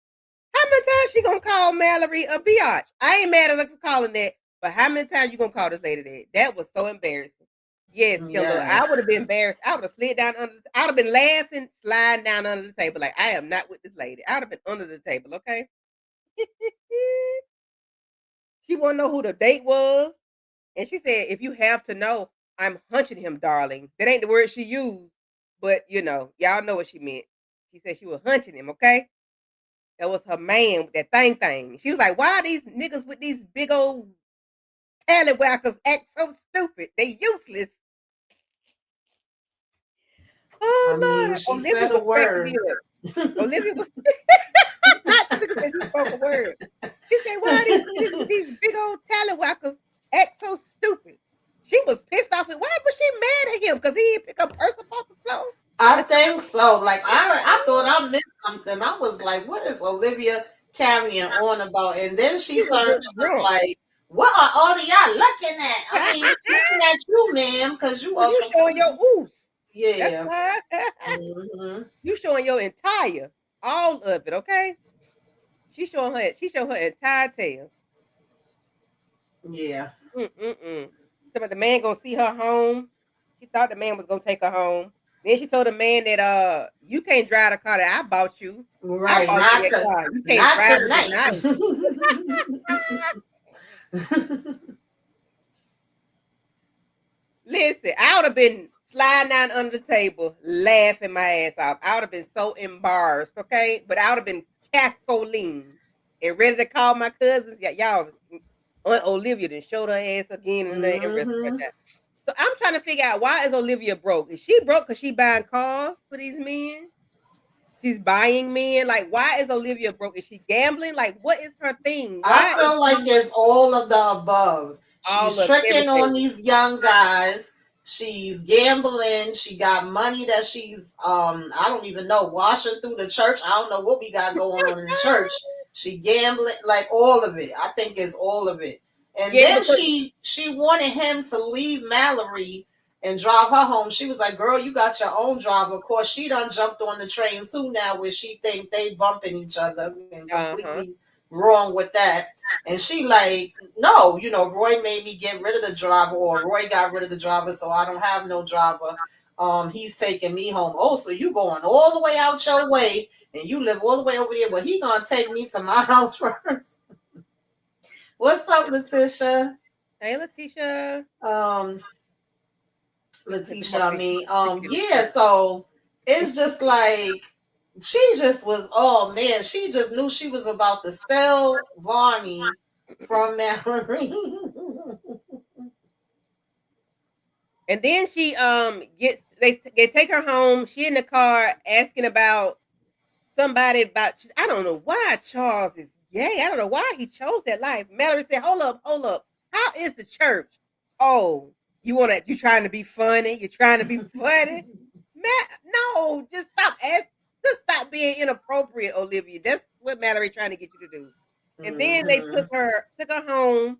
"How many times she gonna call Mallory a biatch?" I ain't mad at her for calling that, but how many times you gonna call this lady that? That was so embarrassing. Yes, Kendall, I would Yes. have been embarrassed. I would have slid down under. I would have been laughing, sliding down under the table like I am not with this lady. I would have been under the table. Okay. She want to know who the date was, and she said, "If you have to know, I'm hunching him, darling." That ain't the word she used, but y'all know what she meant. She said she was hunching him. Okay. That was her man with that thing. She was like, "Why these niggas with these big old tallywhackers act so stupid? They useless." I mean, Oh Lord, she Olivia said a was cracking word. me up. Olivia was not Tamika said she spoke a word. She said, "Why are these niggas with these big old tallywhackers act so stupid?" She was pissed off. Why was she mad at him? Because he didn't pick a purse up off the floor. I think so. Like I thought I missed something. I was like, what is Olivia carrying on about? And then She she was turned just and was drunk. like, what are all of y'all looking at? I mean, looking at you, ma'am, because you are You showing your completely, oos. That's yeah. why. Hmm. You showing your entire, all of it, okay? She showed her entire tail. Yeah. Mm-mm-mm. Some the man gonna see her home. She thought the man was gonna take her home. Then she told the man that you can't drive the car that I bought you. I Right. bought you that car. You can't Not drive it tonight. tonight. Listen, I would have been sliding down under the table, laughing my ass off. I would have been so embarrassed, okay? But I would have been cackling and ready to call my cousins. Yeah, y'all, Aunt Olivia done showed her ass again and the rest of her Hmm. time. So I'm trying to figure out, why is Olivia broke? Is she broke because she buying cars for these men? She's buying men. Like, why is Olivia broke? Is she gambling? Like, what is her thing? I Why is feel like she it's all of the above. all She's of tricking on everything? these young guys. She's gambling. She got money that she's I don't even know, washing through the church. I don't know what we got going on in the church. She gambling, like all of it. I think it's all of it. And Yeah, then because she wanted him to leave Mallory and drive her home. She was like, "Girl, you got your own driver." Of course, she done jumped on the train too now, where she think they bumping each other and uh-huh. completely wrong with that. And she like, "No, Roy made me get rid of the driver, or Roy got rid of the driver, so I don't have no driver. He's taking me home." "Oh, so you going all the way out your way and you live all the way over there, but he gonna take me to my house first." What's up, Letitia? Hey, Letitia. Um, Let me put the Letitia, I conversation. mean, Let me get it yeah, started. so it's just like she just was, oh man, she just knew she was about to steal Varney from Mallory. And then she gets they take her home. She in the car asking about somebody about, I don't know why Charles is gay. I don't know why he chose that life. Mallory said, "Hold up, hold up. How is the church?" "Oh, you trying to be funny? You're trying to be funny?" No, just stop being inappropriate, Olivia. That's what Mallory trying to get you to do. And then they Hmm. took her home.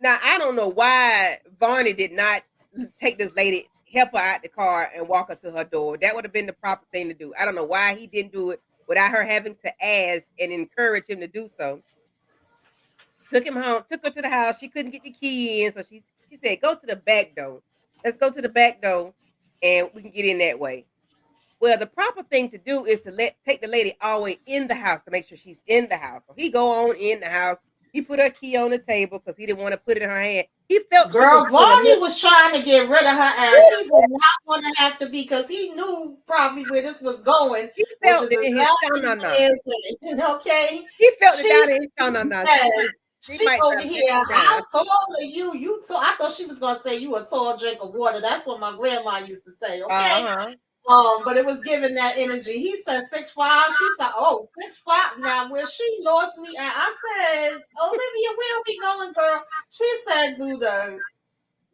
Now I don't know why Varney did not take this lady, help her out the car, and walk her to her door. That would have been the proper thing to do. I don't know why he didn't do it without her having to ask and encourage him to do so. Took him home, took her to the house. She couldn't get the key in, so she said, "Go to the back door. Let's go to the back door, and we can get in that way." Well, the proper thing to do is to take the lady all the way in the house to make sure she's in the house. So he go on in the house. He put her key on the table because he didn't want to put it in her hand. He felt she was Girl, doing a Varney little. was trying to get rid of her ass. He did not want to have to be, because he knew probably where this was going, He which felt is it in his exactly sha-na-na. where it went. Okay. He felt it She down in his sha-na-na. says, She she might over try to here, pat you how down. tall are you? You so I thought she was gonna say you a tall drink of water. That's what my grandma used to say, okay? Uh-huh. But it was giving that energy. He said 6'5". She said, "Oh, 6'5". Now where she lost me at, I said, "Olivia, where are we going, girl?" She said, "Do the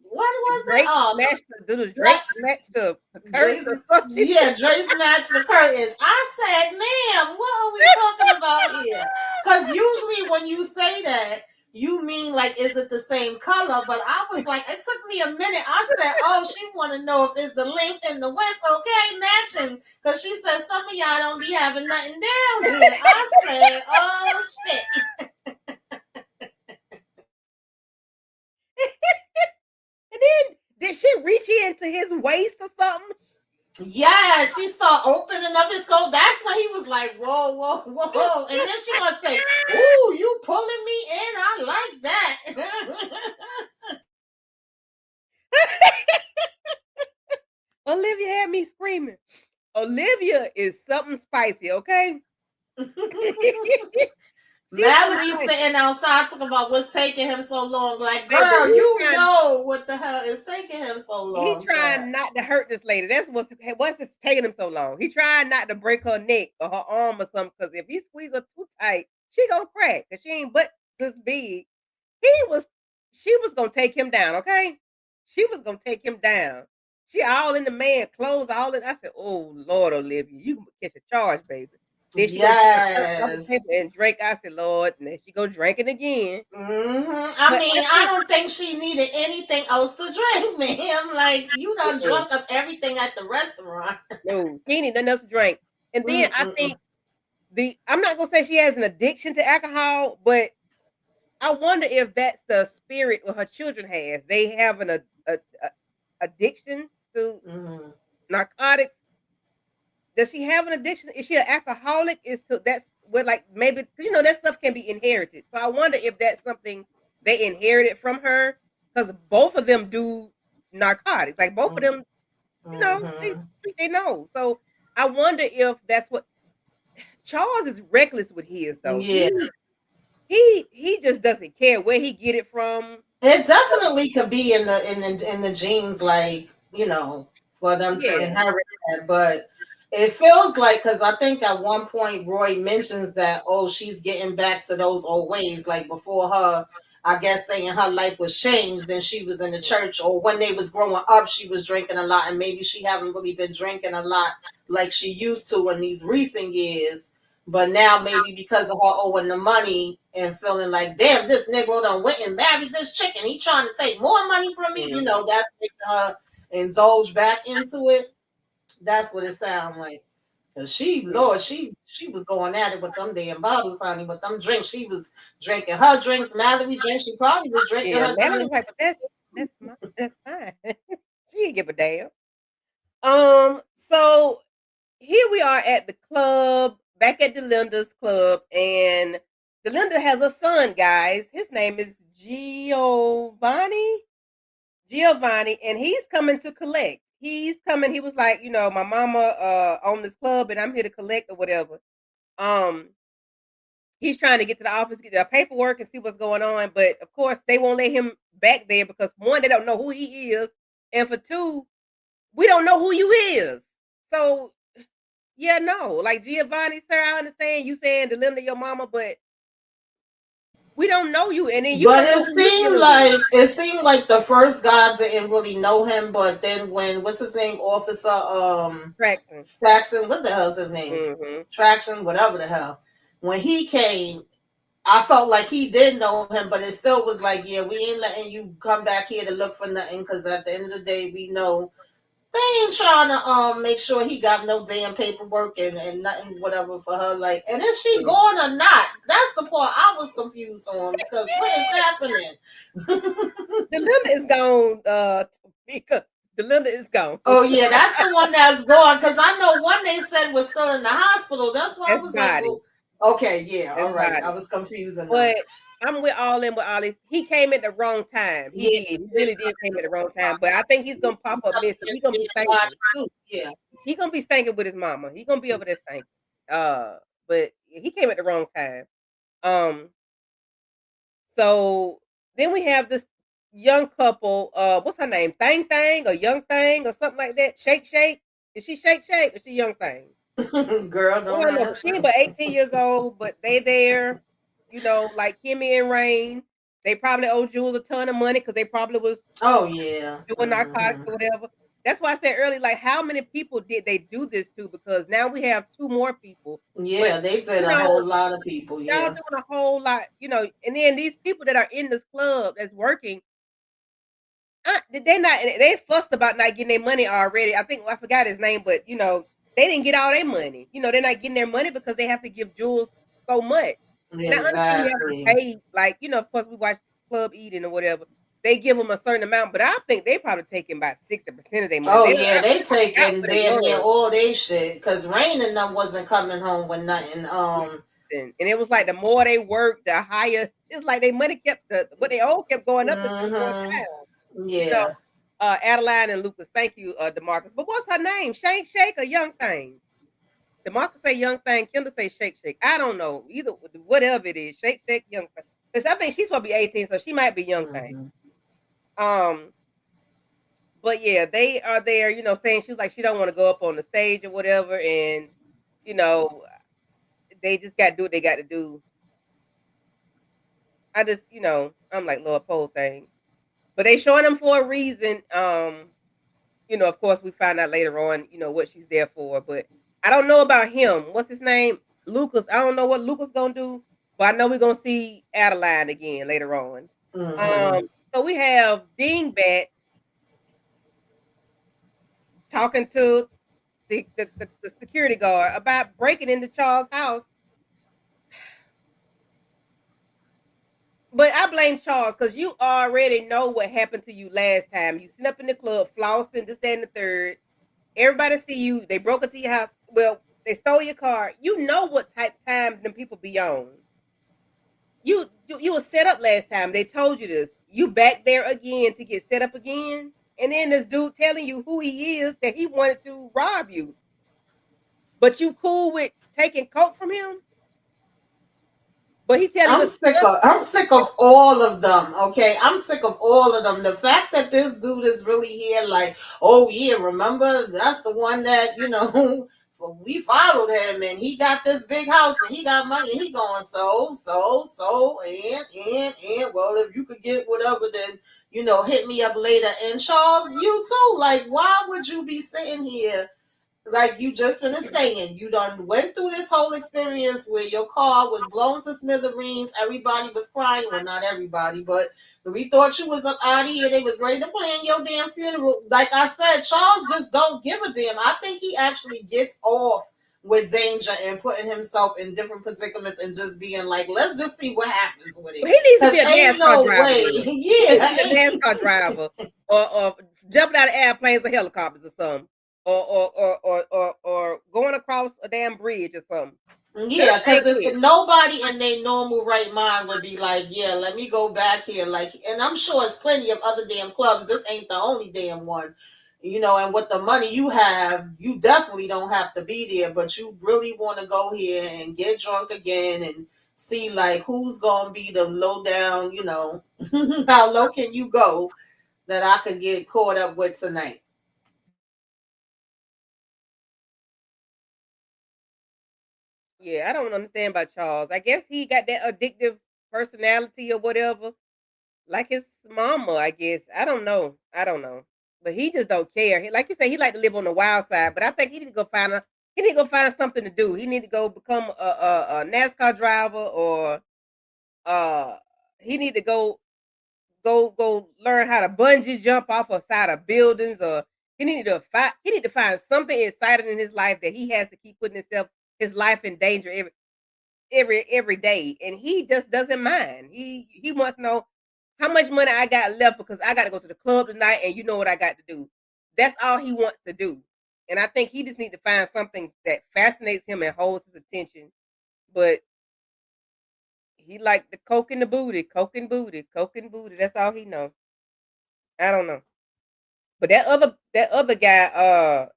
what was it? Drake match the curtains Drake's, or something. yeah, Drake's match the curtains." I said, "Ma'am, what are we talking about here?" because usually when you say that, you mean like, is it the same color? But I was like, it took me a minute. I said, oh, she want to know if it's the length and the width, okay, matching. Because she said some of y'all don't be having nothing down here. I said, oh shit. And then did she reach into his waist or something? Yeah, she started opening up his coat. That's when he was like, whoa, whoa, whoa. And then she gonna say, ooh, you pulling me in. I like that. Olivia had me screaming. Olivia is something spicy, okay? Mallory's sitting outside talking about what's taking him so long. Like, girl, you know what the hell is taking him so long. He trying not to hurt this lady. That's what's taking him so long. He trying not to break her neck or her arm or something. Because if he squeeze her too tight, she gonna crack. Cause she ain't but this big. She was gonna take him down. Okay, she was gonna take him down. She all in the man clothes, all in. I said, "Oh Lord, Olivia, you can catch a charge, baby." Then she yes. and drink. I said, Lord, and then she go drinking again. I mean, I don't think she needed anything else to drink, ma'am. Like, you done drunk up everything at the restaurant. No, she need nothing else to drink. And then I think I'm not gonna say she has an addiction to alcohol, but I wonder if that's the spirit what her children has. They have an addiction to narcotics. Does she have an addiction? Is she an alcoholic? That's where like maybe that stuff can be inherited. So I wonder if that's something they inherited from her because both of them do narcotics. Like both of them, they know. So I wonder if that's what Charles is reckless with his though. Yeah. He just doesn't care where he get it from. It definitely could be in the genes, like, for them to inherit that. But it feels like, because I think at one point Roy mentions that, oh, she's getting back to those old ways, like before her, I guess, saying her life was changed and she was in the church, or when they was growing up, she was drinking a lot, and maybe she haven't really been drinking a lot like she used to in these recent years. But now maybe because of her owing the money and feeling like, damn, this Negro done went and married this chick and he trying to take more money from me, that's making her indulge back into it. That's what it sounds like. Cause Lord, she was going at it with them damn bottles, honey, with them drinks. She was drinking her drinks, Mallory drinks. She probably was drinking her Mallory's like, but that's fine. She didn't give a damn. So here we are at the club, back at Delinda's club, and Delinda has a son, guys. His name is Giovanni, and he's coming to collect. He's coming. He was like, my mama owned this club, and I'm here to collect or whatever. He's trying to get to the office, get their paperwork, and see what's going on. But of course, they won't let him back there because one, they don't know who he is, and for two, we don't know who you is. So yeah, no, like Giovanni, sir, I understand you saying Delinda your mama, but we don't know you. And then but it seemed like the first guy didn't really know him, but then when what's his name, Officer Saxon, what the hell's his name? Traction, whatever the hell. When he came, I felt like he did know him, but it still was like, yeah, we ain't letting you come back here to look for nothing, because at the end of the day, we know they ain't trying to make sure he got no damn paperwork and nothing, whatever, for her. Like, and is she going or not? That's the part I was confused on, because what is happening? Delinda is gone, Delinda is gone. Oh yeah, that's the one that's gone, because I know one they said was still in the hospital. That's why I was like, well, okay, yeah, all right. I was confused enough. But I'm with all this. He came at the wrong time. He really did came at the wrong time. But I think he's gonna pop up missing. He's gonna be stinking too. Yeah, he's gonna be stinking with his mama. He's gonna be over there stinking. But he came at the wrong time. So then we have this young couple. What's her name? Thang or Young Thang or something like that. Shake. Is she Shake or is she Young Thang? Girl, don't know. She but 18 years old, but they there, like Kimmy and Rain. They probably owe Jules a ton of money because they probably was doing narcotics or whatever. That's why I said earlier, like, how many people did they do this to? Because now we have 2 more people. But, Yeah, they did you a know, whole lot of people. y'all Yeah. doing a whole lot, and then these people that are in this club that's working, they fussed about not getting their money already. I think I forgot his name, but they didn't get all their money. They're not getting their money because they have to give Jules so much. And I understand you have to Exactly. pay, like, of course we watch Club Eden or whatever. They give them a certain amount, but I think they probably taking about 60% of their money. Oh They yeah, they I forgot taking what it damn near was. all they shit because Rain and them wasn't coming home with nothing. And it was like the more they worked, the higher. It's like they money kept what they owe kept going up instead of going Mm-hmm. down. You know, Yeah. Adeline and Lucas. Thank you, Demarcus. But what's her name? Shake Shake or Young Thing? Demarcus say Young Thing. Kendall say Shake Shake. I don't know either. Whatever it is, Shake Shake, Young Thing. Because I think she's supposed to be 18, so she might be Young Thing. Mm-hmm. Um, but yeah, they are there. Saying she's like she don't want to go up on the stage or whatever, and you know they just got to do what they got to do. I just, I'm like Lord pole thing. But they showing them for a reason. Of course we find out later on, what she's there for. But I don't know about him. What's his name? Lucas. I don't know what Lucas gonna do, but I know we're gonna see Adeline again later on. Mm-hmm. Um, so we have Dingbat talking to the security guard about breaking into Charles' house. But I blame Charles because you already know what happened to you last time. You sit up in the club, flossing, this, that, and the third. Everybody see you. They broke into your house. Well, they stole your car. You know what type time them people be on. You was set up last time. They told you this. You back there again to get set up again. And then this dude telling you who he is that he wanted to rob you. But you cool with taking coke from him? But he telling I'm the sick of I'm sick of all of them. Okay, I'm sick of all of them. The fact that this dude is really here, like, oh yeah, remember that's the one that we followed him and he got this big house and he got money and he going and well, if you could get whatever, then hit me up later. And Charles, you too. Like, why would you be sitting here? Like you just finished saying, you done went through this whole experience where your car was blown to smithereens. Everybody was crying. Well, not everybody, but we thought you was up out of here. They was ready to plan your damn funeral. Like I said, Charles just don't give a damn. I think he actually gets off with danger and putting himself in different predicaments and just being like, let's just see what happens with it. He needs to Cause be a ain't NASCAR no driver way. then. He needs Yeah. to be a NASCAR driver or jumping out of airplanes or helicopters or something. Or going across a damn bridge or something. Just Yeah, because ain't it. nobody in their normal right mind would be like, yeah, let me go back here. Like, and I'm sure it's plenty of other damn clubs. This ain't the only damn one. And with the money you have, you definitely don't have to be there, but you really want to go here and get drunk again and see like who's gonna be the low down, how low can you go that I could get caught up with tonight. Yeah, I don't understand about Charles. I guess he got that addictive personality or whatever, like his mama. I guess I don't know. I don't know, but he just don't care. Like you say, he like to live on the wild side. But I think he need to go find a. He need to go find something to do. He need to go become a NASCAR driver, or uh, he need to go learn how to bungee jump off of side of buildings, or he need to find something exciting in his life that he has to keep putting his life in danger every day, and he just doesn't mind. He wants to know how much money I got left because I got to go to the club tonight, and you know what I got to do. That's all he wants to do, and I think he just need to find something that fascinates him and holds his attention. But he like the coke and the booty, coke and booty, coke and booty. That's all he know. I don't know, but that other guy,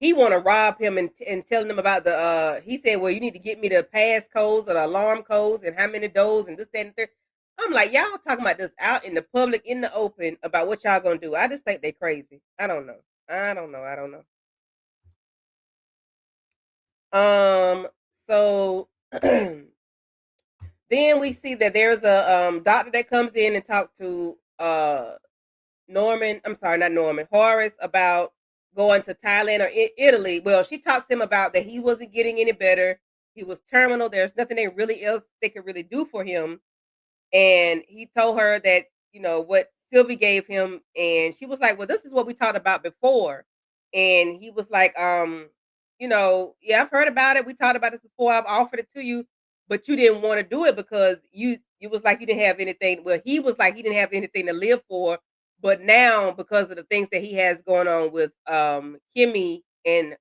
he want to rob him and telling him about the he said, well, you need to get me the pass codes or the alarm codes and how many doors and this, that, and third. I'm like, y'all talking about this out in the public, in the open, about what y'all gonna do. I just think they crazy. I don't know. I don't know. So then we see that there's a doctor that comes in and talk to Norman, I'm sorry, not Norman, Horace about going to Thailand or Italy. Well, she talks to him about that he wasn't getting any better. He was terminal. There's nothing they really else they could really do for him. And he told her that, what Sylvie gave him, and she was like, "Well, this is what we talked about before." And he was like, "Yeah, I've heard about it. We talked about this before. I've offered it to you, but you didn't want to do it because you was like you didn't have anything." Well, he was like he didn't have anything to live for, but now because of the things that he has going on with Kimmy and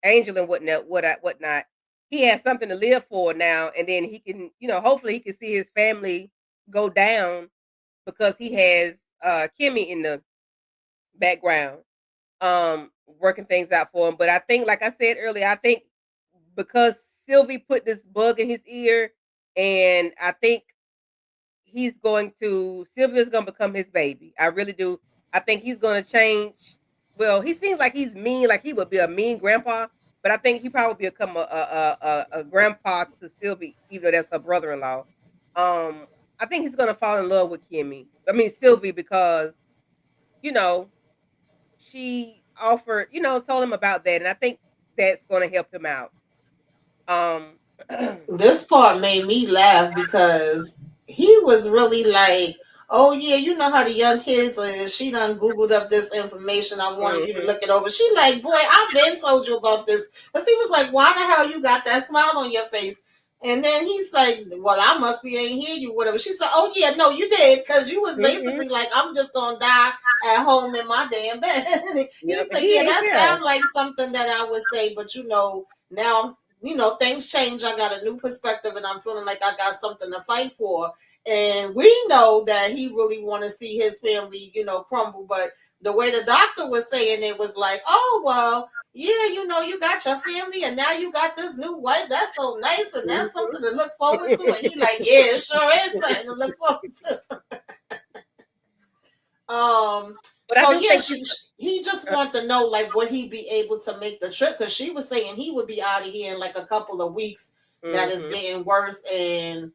Angel and whatnot, he has something to live for now, and then he can, hopefully he can see his family go down because he has Kimmy in the background, working things out for him. But I think, like I said earlier, I think because Sylvie put this bug in his ear, and I think Sylvia's gonna become his baby. I really do. I think he's gonna change. Well, he seems like he's mean, like he would be a mean grandpa, but I think he probably become a grandpa to Sylvie, even though that's her brother-in-law. I think he's gonna fall in love with Sylvie, because you know she offered, told him about that, and I think that's gonna help him out. Um, This part made me laugh because he was really like, "Oh yeah, you know how the young kids is. She done googled up this information. I wanted you to mhm, look it over." She like, "Boy, I've been told you about this." Because he was like, "Why the hell you got that smile on your face?" And then he's like, "Well, I must be ain't hear you, whatever." She said, "Oh yeah, no, you did, because you was mhm, basically like, I'm just gonna die at home in my damn bed." He yep, said, he "Yeah, is, that yeah. sounds like something that I would say, but now things change. I got a new perspective, and I'm feeling like I got something to fight for." And we know that he really want to see his family, crumble. But the way the doctor was saying it was like, "Oh well, yeah, you got your family, and now you got this new wife. That's so nice, and that's Mhm. something to look forward to." And he like, "Yeah, it sure is something to look forward to." But I So do yeah, think he's he just uh, wanted to know like would he be able to make the trip, because she was saying he would be out of here in like a couple of weeks. That is mhm, getting worse, and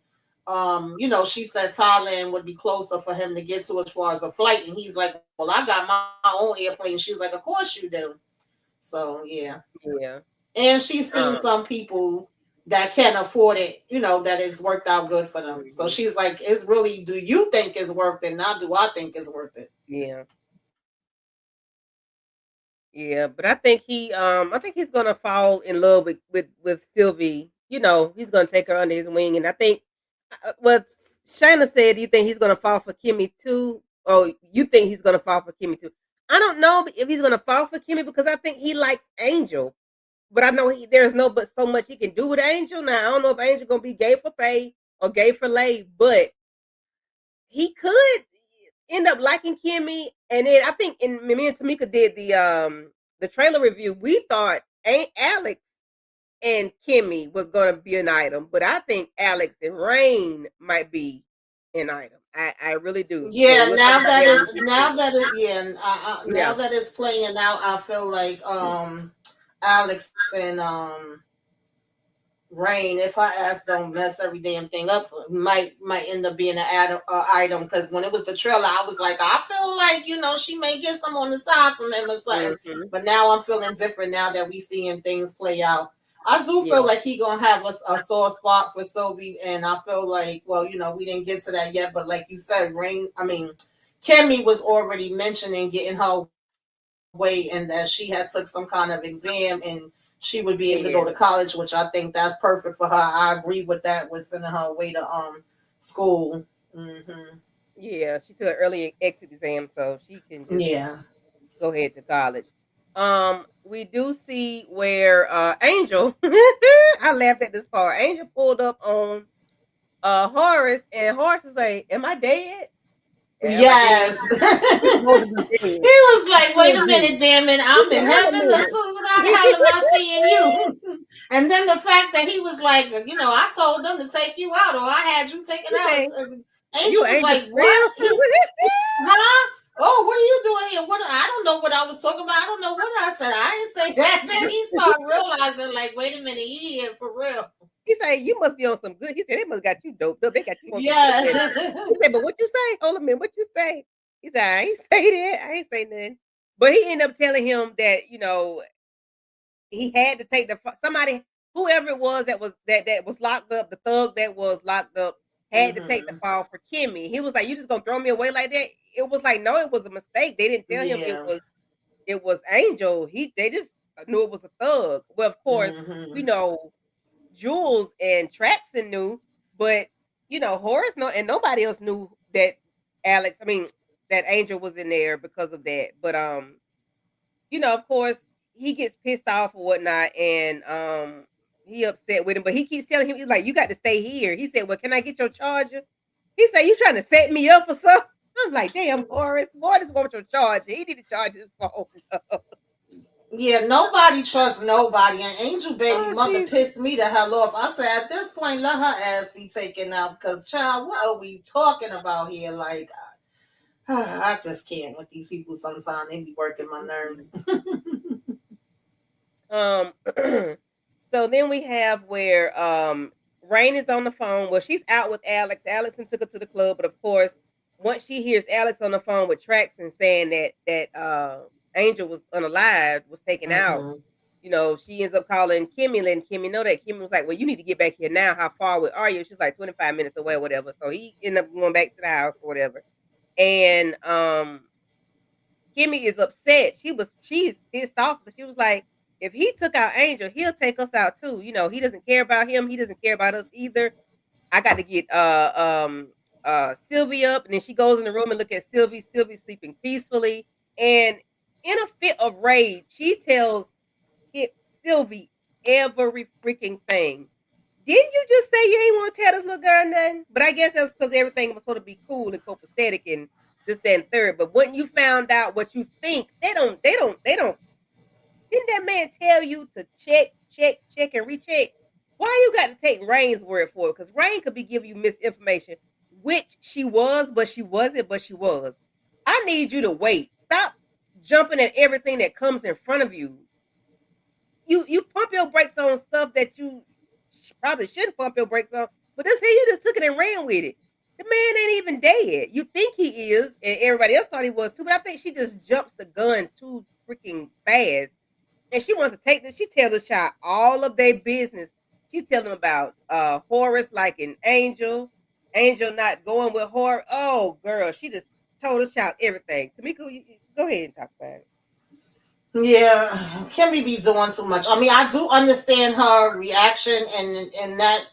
she said Thailand would be closer for him to get to as far as a flight, and he's like, "Well, I got my own airplane." She was like, "Of course you do." So yeah, yeah. and she's seen Um, some people that can afford it, that it's worked out good for them. So mhm, she's like, "It's really, do you think it's worth it? Not do I think it's worth it?" yeah. Yeah, but I think he's gonna fall in love with Sylvie. He's gonna take her under his wing, and I think what Shayna said. Do you think he's gonna fall for Kimmy too? Oh, you think he's gonna fall for Kimmy too? I don't know if he's gonna fall for Kimmy, because I think he likes Angel, but I know there's no but so much he can do with Angel. Now I don't know if Angel gonna be gay for pay or gay for lay, but he could end up liking Kimmy. And then I think in me and Tamika did the trailer review. We thought Aunt Alex and Kimmy was gonna be an item, but I think Alex and Rain might be an item. I really do. But Yeah, we'll talk about that when we get to it. now Yeah. that it's playing out, I feel like Alex and Rain, if I ask, don't mess every damn thing up, might end up being an item. Because when it was the trailer, I was like, I feel like she may get some on the side from him or something. Hmm. But now I'm feeling different now that we seeing things play out. I do feel Yeah. like he gonna have a sore spot for Sylvie, and I feel like, well, we didn't get to that yet, but like you said, Kimmy was already mentioning getting her way, and that she had took some kind of exam, and she would be able to go to Yeah. college, which I think that's perfect for her. I agree with that, with sending her away to school. Yeah. She took an early exit exam, so she can just Yeah. go ahead to college. We do see where Angel I laughed at this part. Angel pulled up on Horace, and Horace was like, "Am I dead? Am I dead? Yes. He's supposed to be He dead." was I like, "Wait told a you. minute, damn it, He I'm said, in "Hold a heaven. minute." So how the hell am I seeing you?" And then the fact that he was like, "I told them to take you out, or I had you taken He out." said, "You Angel was Angel like, for "What? real?" Huh? Oh, what are you doing here? What? I don't know what I was talking about. I don't know what I said. I didn't say that." Then he started realizing, like, wait a minute, he here for real. He said, "You must be on some good." He said, "They must got you doped up. They got you on some good Yeah. medicine." He said, "But what you say? Hold a minute. What you say?" He said, I ain't say that. I ain't say nothing. But he ended up telling him that, he had to take somebody, whoever it was that was locked up, the thug that was locked up had to take the Mhm. fall for Kimmy. He was like, "You just gonna throw me away like that?" It was like, no, it was a mistake. They didn't tell him Yeah. it was Angel. They just knew it was a thug. Well, of course, we Mhm. know Jules and Traxon knew, but Horace and nobody else knew that that Angel was in there because of that. But of course, he gets pissed off or whatnot, and he upset with him. But he keeps telling him, he's like, "You got to stay here." He said, "Well, can I get your charger?" He said, "You trying to set me up or something?" I'm like, "Damn, Horace, boy, this want your charger. He need to charge his phone." Yeah, nobody trusts nobody, and Angel baby Oh, mother Jesus. pissed me the hell off. I said, at this point, let her ass be taken out because, child, what are we talking about here? Like, I just can't with these people. Sometimes they be working my nerves. Um, so then we have where Rain is on the phone. Well, she's out with Alex. Alex and took her to the club, but of course, once she hears Alex on the phone with Trax and saying that Angel was unalive, was taken out, Mm-hmm. she ends up calling Kimmy, letting Kimmy know that. Kimmy was like, "Well, you need to get back here now. How far away are you?" She's like 25 minutes away, or whatever. So he ended up going back to the house or whatever. And Kimmy is upset. She's pissed off, but she was like, if he took out Angel, he'll take us out too. He doesn't care about him. He doesn't care about us either. I got to get Sylvie up, and then she goes in the room and look at Sylvie. Sylvie's sleeping peacefully, and in a fit of rage, she tells Kit Sylvie every freaking thing. Didn't you just say you ain't want to tell this little girl nothing? But I guess that's because everything was supposed to be cool and copacetic and this, that, and third. But when you found out what you think, they don't. Didn't that man tell you to check, check, check, and recheck? Why you got to take Rain's word for it? Because Rain could be giving you misinformation, which she was, but she wasn't, but she was. I need you to wait. Stop jumping at everything that comes in front of you. You pump your brakes on stuff that you probably shouldn't pump your brakes on. But this here, you just took it and ran with it. The man ain't even dead. You think he is, and everybody else thought he was too. But I think she just jumps the gun too freaking fast, and she wants to take this. She tells the child all of their business. She tell them about Horace like an angel, Angel not going with Horace. Oh, girl, she just told this child everything. Tamika, go ahead and talk about it. Yeah, Kimmy be doing too much. I mean, I do understand her reaction, and in that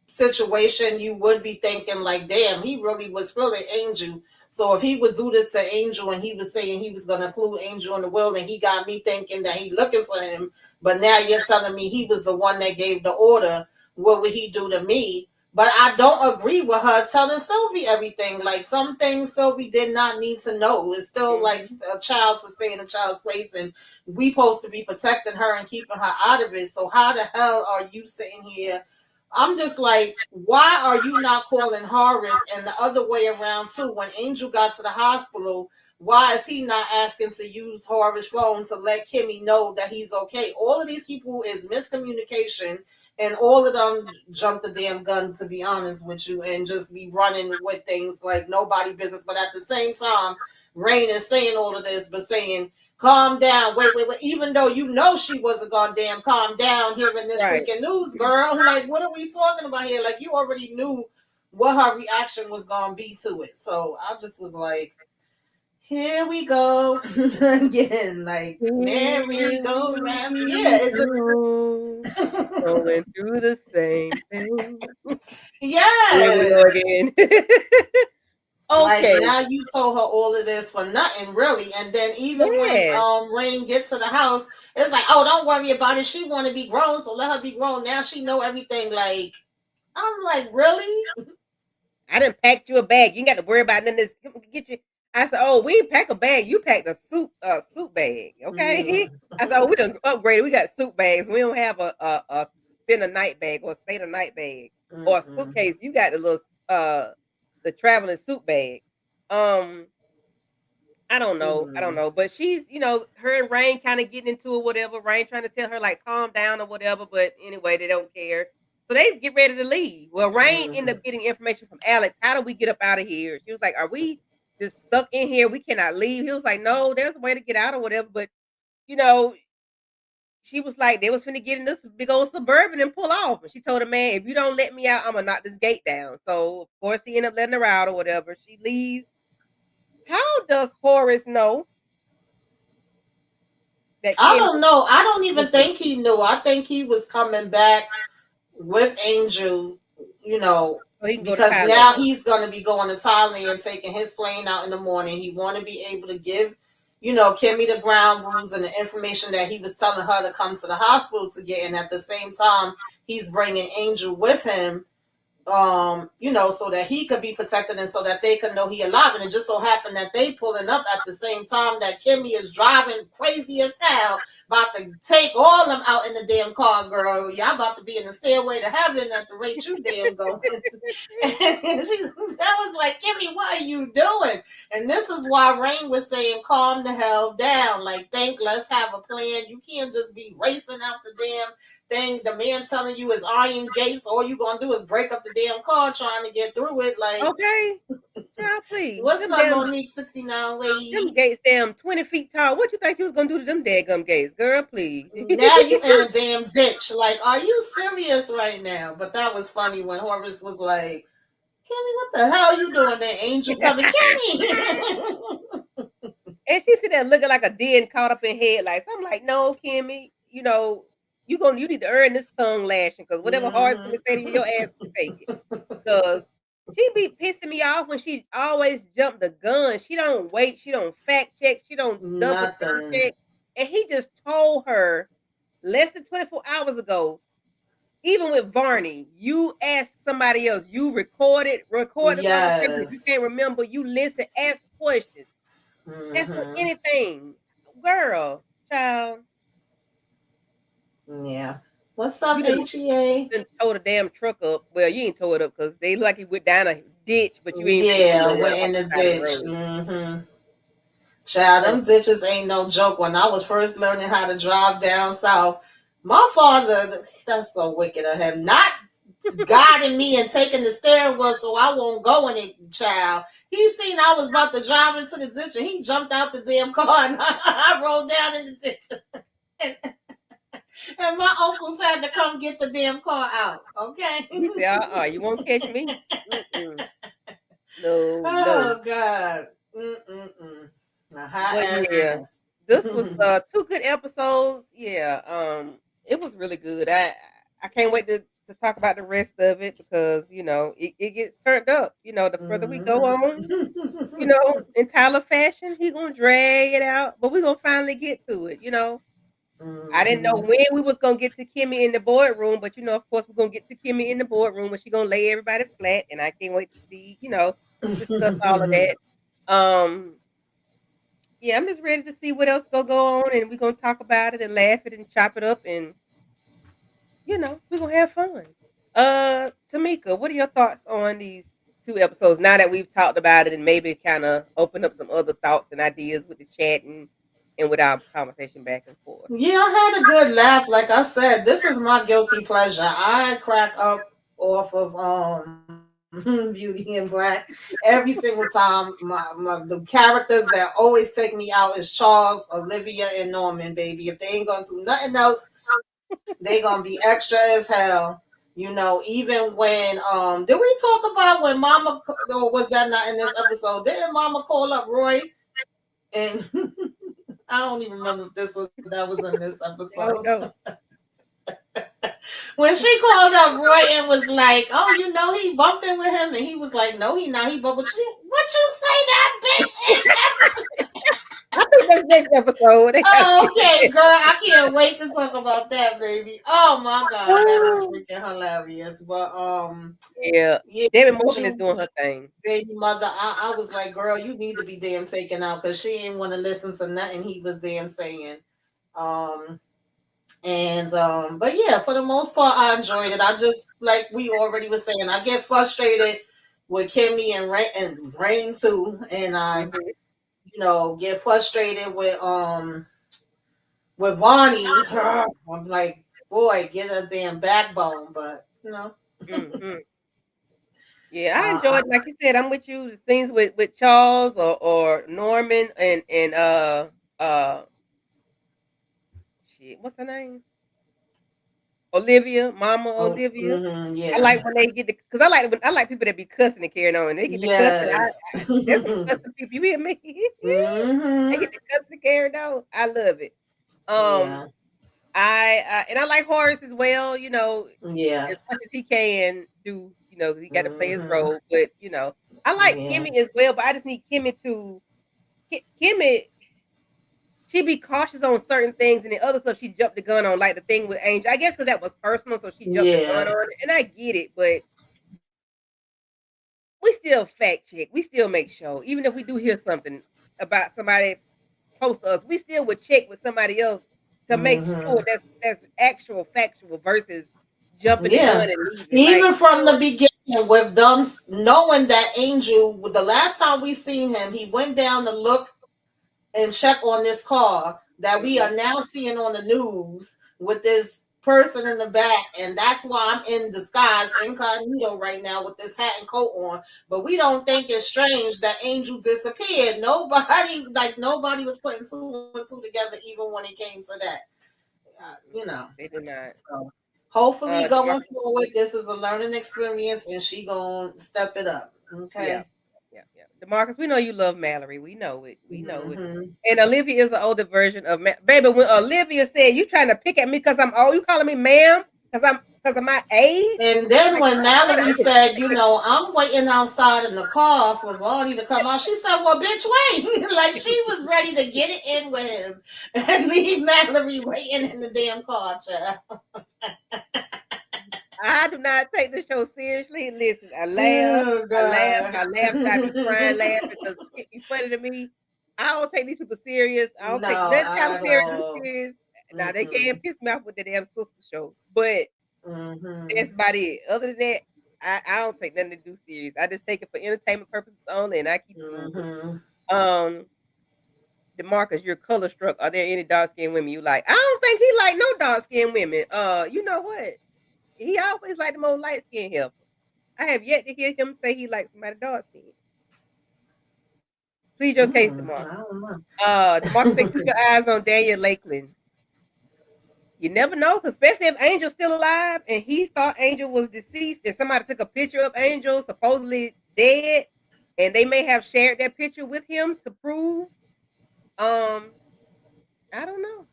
situation, you would be thinking like, damn, he really was feeling Angel. So if he would do this to Angel and he was saying he was gonna include Angel in the will, and he got me thinking that he looking for him, but now you're telling me he was the one that gave the order, what would he do to me? But I don't agree with her telling Sylvie everything. Like, some things Sylvie did not need to know. It's still like Mm-hmm. a child to stay in a child's place, and we supposed to be protecting her and keeping her out of it. So how the hell are you sitting here? I'm just like, why are you not calling Horace, and the other way around too? When Angel got to the hospital, why is he not asking to use Horace's phone to let Kimmy know that he's okay? All of these people is miscommunication, and all of them jumped the damn gun, to be honest with you, and just be running with things like nobody business. But at the same time, Rain is saying all of this, but saying, calm down. Wait, wait, wait. Even though you know she wasn't gonna damn calm down hearing this Right. freaking news, girl. Like, what are we talking about here? Like, you already knew what her reaction was gonna be to it. So I just was like, here we go again. Like, merry Here go round. Yeah, we it go, just going through the same thing. Here we yes. go again. Like, Okay. now you told her all of this for nothing, really. And then even when Yes. Rain gets to the house, it's like, oh, don't worry about it. She want to be grown, so let her be grown. Now she know everything. Like, I'm like, really? I done packed you a bag. You ain't got to worry about none of this. Get you. I said, "Oh, we didn't pack a bag. You packed a suit bag. Yeah. Okay." I said, "Oh, we done upgraded. We got suit bags. We don't have a spend a night bag or a stay the night bag or a Mm-mm. suitcase. You got the little the traveling suit bag." Um, I don't know. I don't Mm. know. But she's, her and Rain kind of getting into it, whatever. Rain trying to tell her like calm down or whatever. But anyway, they don't care. So they get ready to leave. Well, Rain ended Mm-hmm. up getting information from Alex. How do we get up out of here? She was like, "Are we?" just stuck in here. We cannot leave. He was like, no, there's a way to get out or whatever. But you know, she was like, they was finna get in this big old suburban and pull off. And she told the man, if you don't let me out, I'm gonna knock this gate down. So of course he ended up letting her out or whatever. She leaves. How does Horace know that I Kim don't know. I don't was even with think he knew. I think he was coming back with Angel, you know, so he can go to because Thailand now on? he's going to be going to Thailand, taking his plane out in the morning. He want to be able to give, you know, Kimmy the ground rules and the information that he was telling her to come to the hospital to get. And at the same time, he's bringing Angel with him, you know, so that he could be protected and so that they could know he alive. And it just so happened that they pulling up at the same time that Kimmy is driving crazy as hell, about to take all of them out in the damn car, girl. Y'all about to be in the stairway to heaven at the rate you damn going. And that was like, Kimmy, what are you doing? And this is why Rain was saying, calm the hell down. Like, let's have a plan. You can't just be racing out the damn thing. The man telling you is iron gates. All you gonna do is break up the damn car trying to get through it. Like, Okay. Child, please. what's up, Monique 69 Them ways? gates damn 20 feet tall. What you think you was gonna do to them daggum gates, girl? Please. Now you in a damn ditch. Like, are you serious right now? But that was funny when Horace was like, Kimmy, what the hell you doing there? Angel coming, Kimmy. And she sit there looking like a deer caught up in headlights. I'm like, no, Kimmy, you need to earn this tongue lashing because whatever hard gonna say to you, your ass can take it. Because she be pissing me off when she always jump the gun. She don't wait, she don't fact check, she don't double Nothing. check. And he just told her less than 24 hours ago, even with Varney, you ask somebody else, you record the conversation. If you Yes. can't remember, you listen, ask questions. That's for Mm-hmm. anything. Girl, child, Yeah. What's up, you done, HEA? done tore the damn truck up. Well, you ain't tore it up because they look like it went down a ditch, but you ain't really went Yeah, nowhere went off in the the side of the ditch. road. Mm-hmm. Child, And them ditches ain't no joke. When I was first learning how to drive down south, my father, that's so wicked of him, not guiding me and taking the steering wheel so I won't go in it, child. He seen I was about to drive into the ditch and he jumped out the damn car and I rolled down in the ditch. And my uncles had to come get the damn car out. Okay. he said, you won't catch me. Mm-mm. No, no. Oh God. Mm-mm-mm. A hot But ass yeah, mess. this was two good episodes. Yeah, it was really good. I can't wait to talk about the rest of it because it gets turned up. The further we go on, in Tyler fashion, he gonna drag it out, but we gonna finally get to it. I didn't know Mhm. when we was gonna get to Kimmy in the boardroom, but of course, we're gonna get to Kimmy in the boardroom and she gonna lay everybody flat, and I can't wait to see, discuss all of that. Um, yeah, I'm just ready to see what else go on, and we're gonna talk about it and laugh it and chop it up, and we're gonna have fun. Tamika, what are your thoughts on these two episodes now that we've talked about it and maybe kind of open up some other thoughts and ideas with the chat and with our conversation back and forth? Yeah, I had a good laugh. Like I said, this is my guilty pleasure. I crack up off of Beauty and Black every single time. The characters that always take me out is Charles, Olivia, and Norman, baby. If they ain't gonna do nothing else, they gonna be extra as hell. Even when did we talk about when Mama, or was that not in this episode? Didn't Mama call up Roy? And I don't even remember if that was in this Oh episode. no. When she called up Roy and was like, "Oh, he bumping with him," and he was like, "No, he not. He bumping." What you say that bitch? I think that's next episode. Oh, okay, girl. I can't wait to talk about that, baby. Oh my god, that was freaking hilarious. But Yeah, yeah, Debbie Morgan is baby, doing her thing. baby mother, I was like, girl, you need to be damn taken out because she didn't want to listen to nothing he was damn saying. Um, And but yeah, for the most part, I enjoyed it. I just like we already were saying, I get frustrated with Kimmy and Rain too, and I Mhm, get frustrated with Vonnie. I'm like, boy, get a damn backbone, but mhm. Yeah, I Uh, enjoyed, like you said, I'm with you. The scenes with Charles or Norman and shit, what's her name? Olivia, Mama Olivia. I yeah. like when they get the because I like people that be cussing and carrying on, and they get the cussing. Yes. That's some cussing people. You hear me? They hmm get the cussing and carrying on. I love it. Um, Yeah. I and I like Horace as well. You know, Yeah. as much as he can do. You know, he got to play his hmm role. But you know, I like Yeah. Kimmy as well. But I just need Kimmy to Kimmy. She be cautious on certain things, and the other stuff she jumped the gun on, like the thing with Angel. I guess because that was personal, so she jumped the gun Yeah. on it, and I get it. But we still fact check. We still make sure, even if we do hear something about somebody close to us, we still would check with somebody else to make sure hmm that's actual factual versus jumping the gun Yeah. and leaving. Like, Even from the beginning, with them knowing that Angel, the last time we seen him, he went down to look and check on this car that we mhm, are now seeing on the news with this person in the back, and that's why I'm in disguise, incognito right now with this hat and coat on. But we don't think it's strange that Angel disappeared. Nobody was putting two and two together, even when it came to that. You know. they did not. So hopefully going Demarcus, forward, this is a learning experience, and she gonna step it up. yeah, Okay. yeah. Demarcus, we know you love Mallory. We know it. We know it. hmm And Olivia is an older version of baby. When Olivia said, "You trying to pick at me because I'm old? You calling me ma'am because of my age?" And then Like, when girl, Mallory said, I'm waiting outside in the car for Vonnie to come out, she said, well, bitch, wait. Like she was ready to get it in with him and leave Mallory waiting in the damn car, child. I do not take this show seriously. Listen, I laugh, Oh, I laugh, God. I laugh till I be crying laughing because shit be funny to me. I don't take these people serious. I don't take No, that time at period all. serious. Now they can Mm-mm. piss me off with that damn sister show, but Mm-hmm. that's about it. Other than that, I don't take nothing to do serious. I just take it for entertainment purposes only, and I keep it moving. Mm-hmm. Um, Demarcus, you're color struck. Are there any dark skinned women you like? I don't think he like no dark skinned women. You know what? He always like the most light skinned helper. I have yet to hear him say he likes somebody dark skinned. Please your case, I Demarcus. don't know. Demarcus said keep your eyes on Daniel Lakeland. You never know, especially if Angel's still alive and he thought Angel was deceased and somebody took a picture of Angel supposedly dead, and they may have shared that picture with him to prove. Um, I don't know.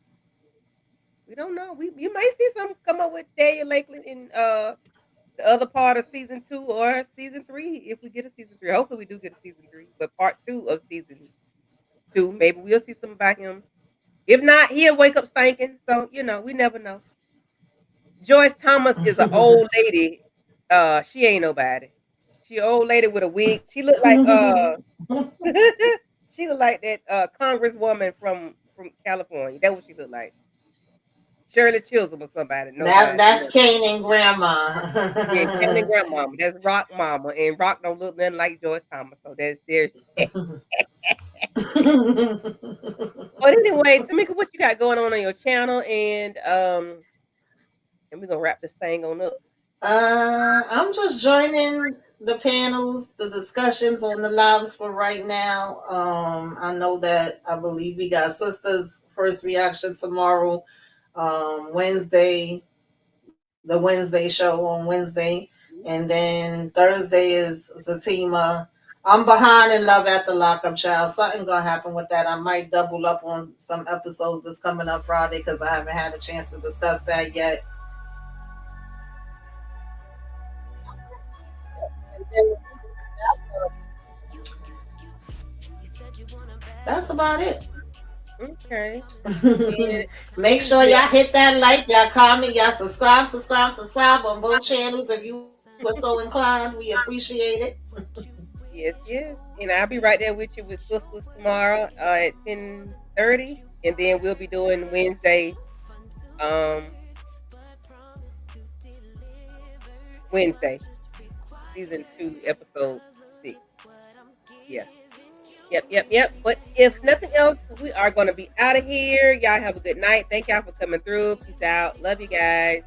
We don't know. We you may see some come up with Daniel Lakeland in the other part of season 2 or season 3 if we get a season 3. Hopefully we do get a season 3, but part 2 of season 2, maybe we'll see something about him. If not, he'll wake up stinking. So, we never know. Joyce Thomas is an old lady. She ain't nobody. She an old lady with a wig. She look like she look like that congresswoman from California. That's what she look like. Shirley Chisholm or somebody. Nobody. That's Kane and Yeah, Kevin and Grandma. grandmama. That's Rock Mama. And Rock don't look nothing like Joyce Thomas. So that's there's but anyway, Tamika, what you got going on your channel? And we're gonna wrap this thing on up. I'm just joining the panels, the discussions on the lives for right now. I know that I believe we got sisters first reaction tomorrow, Wednesday, the Wednesday show on Wednesday, and then Thursday is Zatima. I'm behind in Love at the Lockup, child. Something gonna happen with that. I might double up on some episodes that's coming up Friday because I haven't had a chance to discuss that yet. That's about it. Okay. And Make sure y'all hit that like, y'all comment, y'all subscribe on both channels if you were so inclined. We appreciate it. yes, yes. And I'll be right there with you with sisters tomorrow at 10:30. And then we'll be doing Wednesday, um, Wednesday, season 2, episode 6. Yeah. Yep. But if nothing else, we are gonna be out of here. Y'all have a good night. Thank y'all for coming through. Peace out. Love you guys.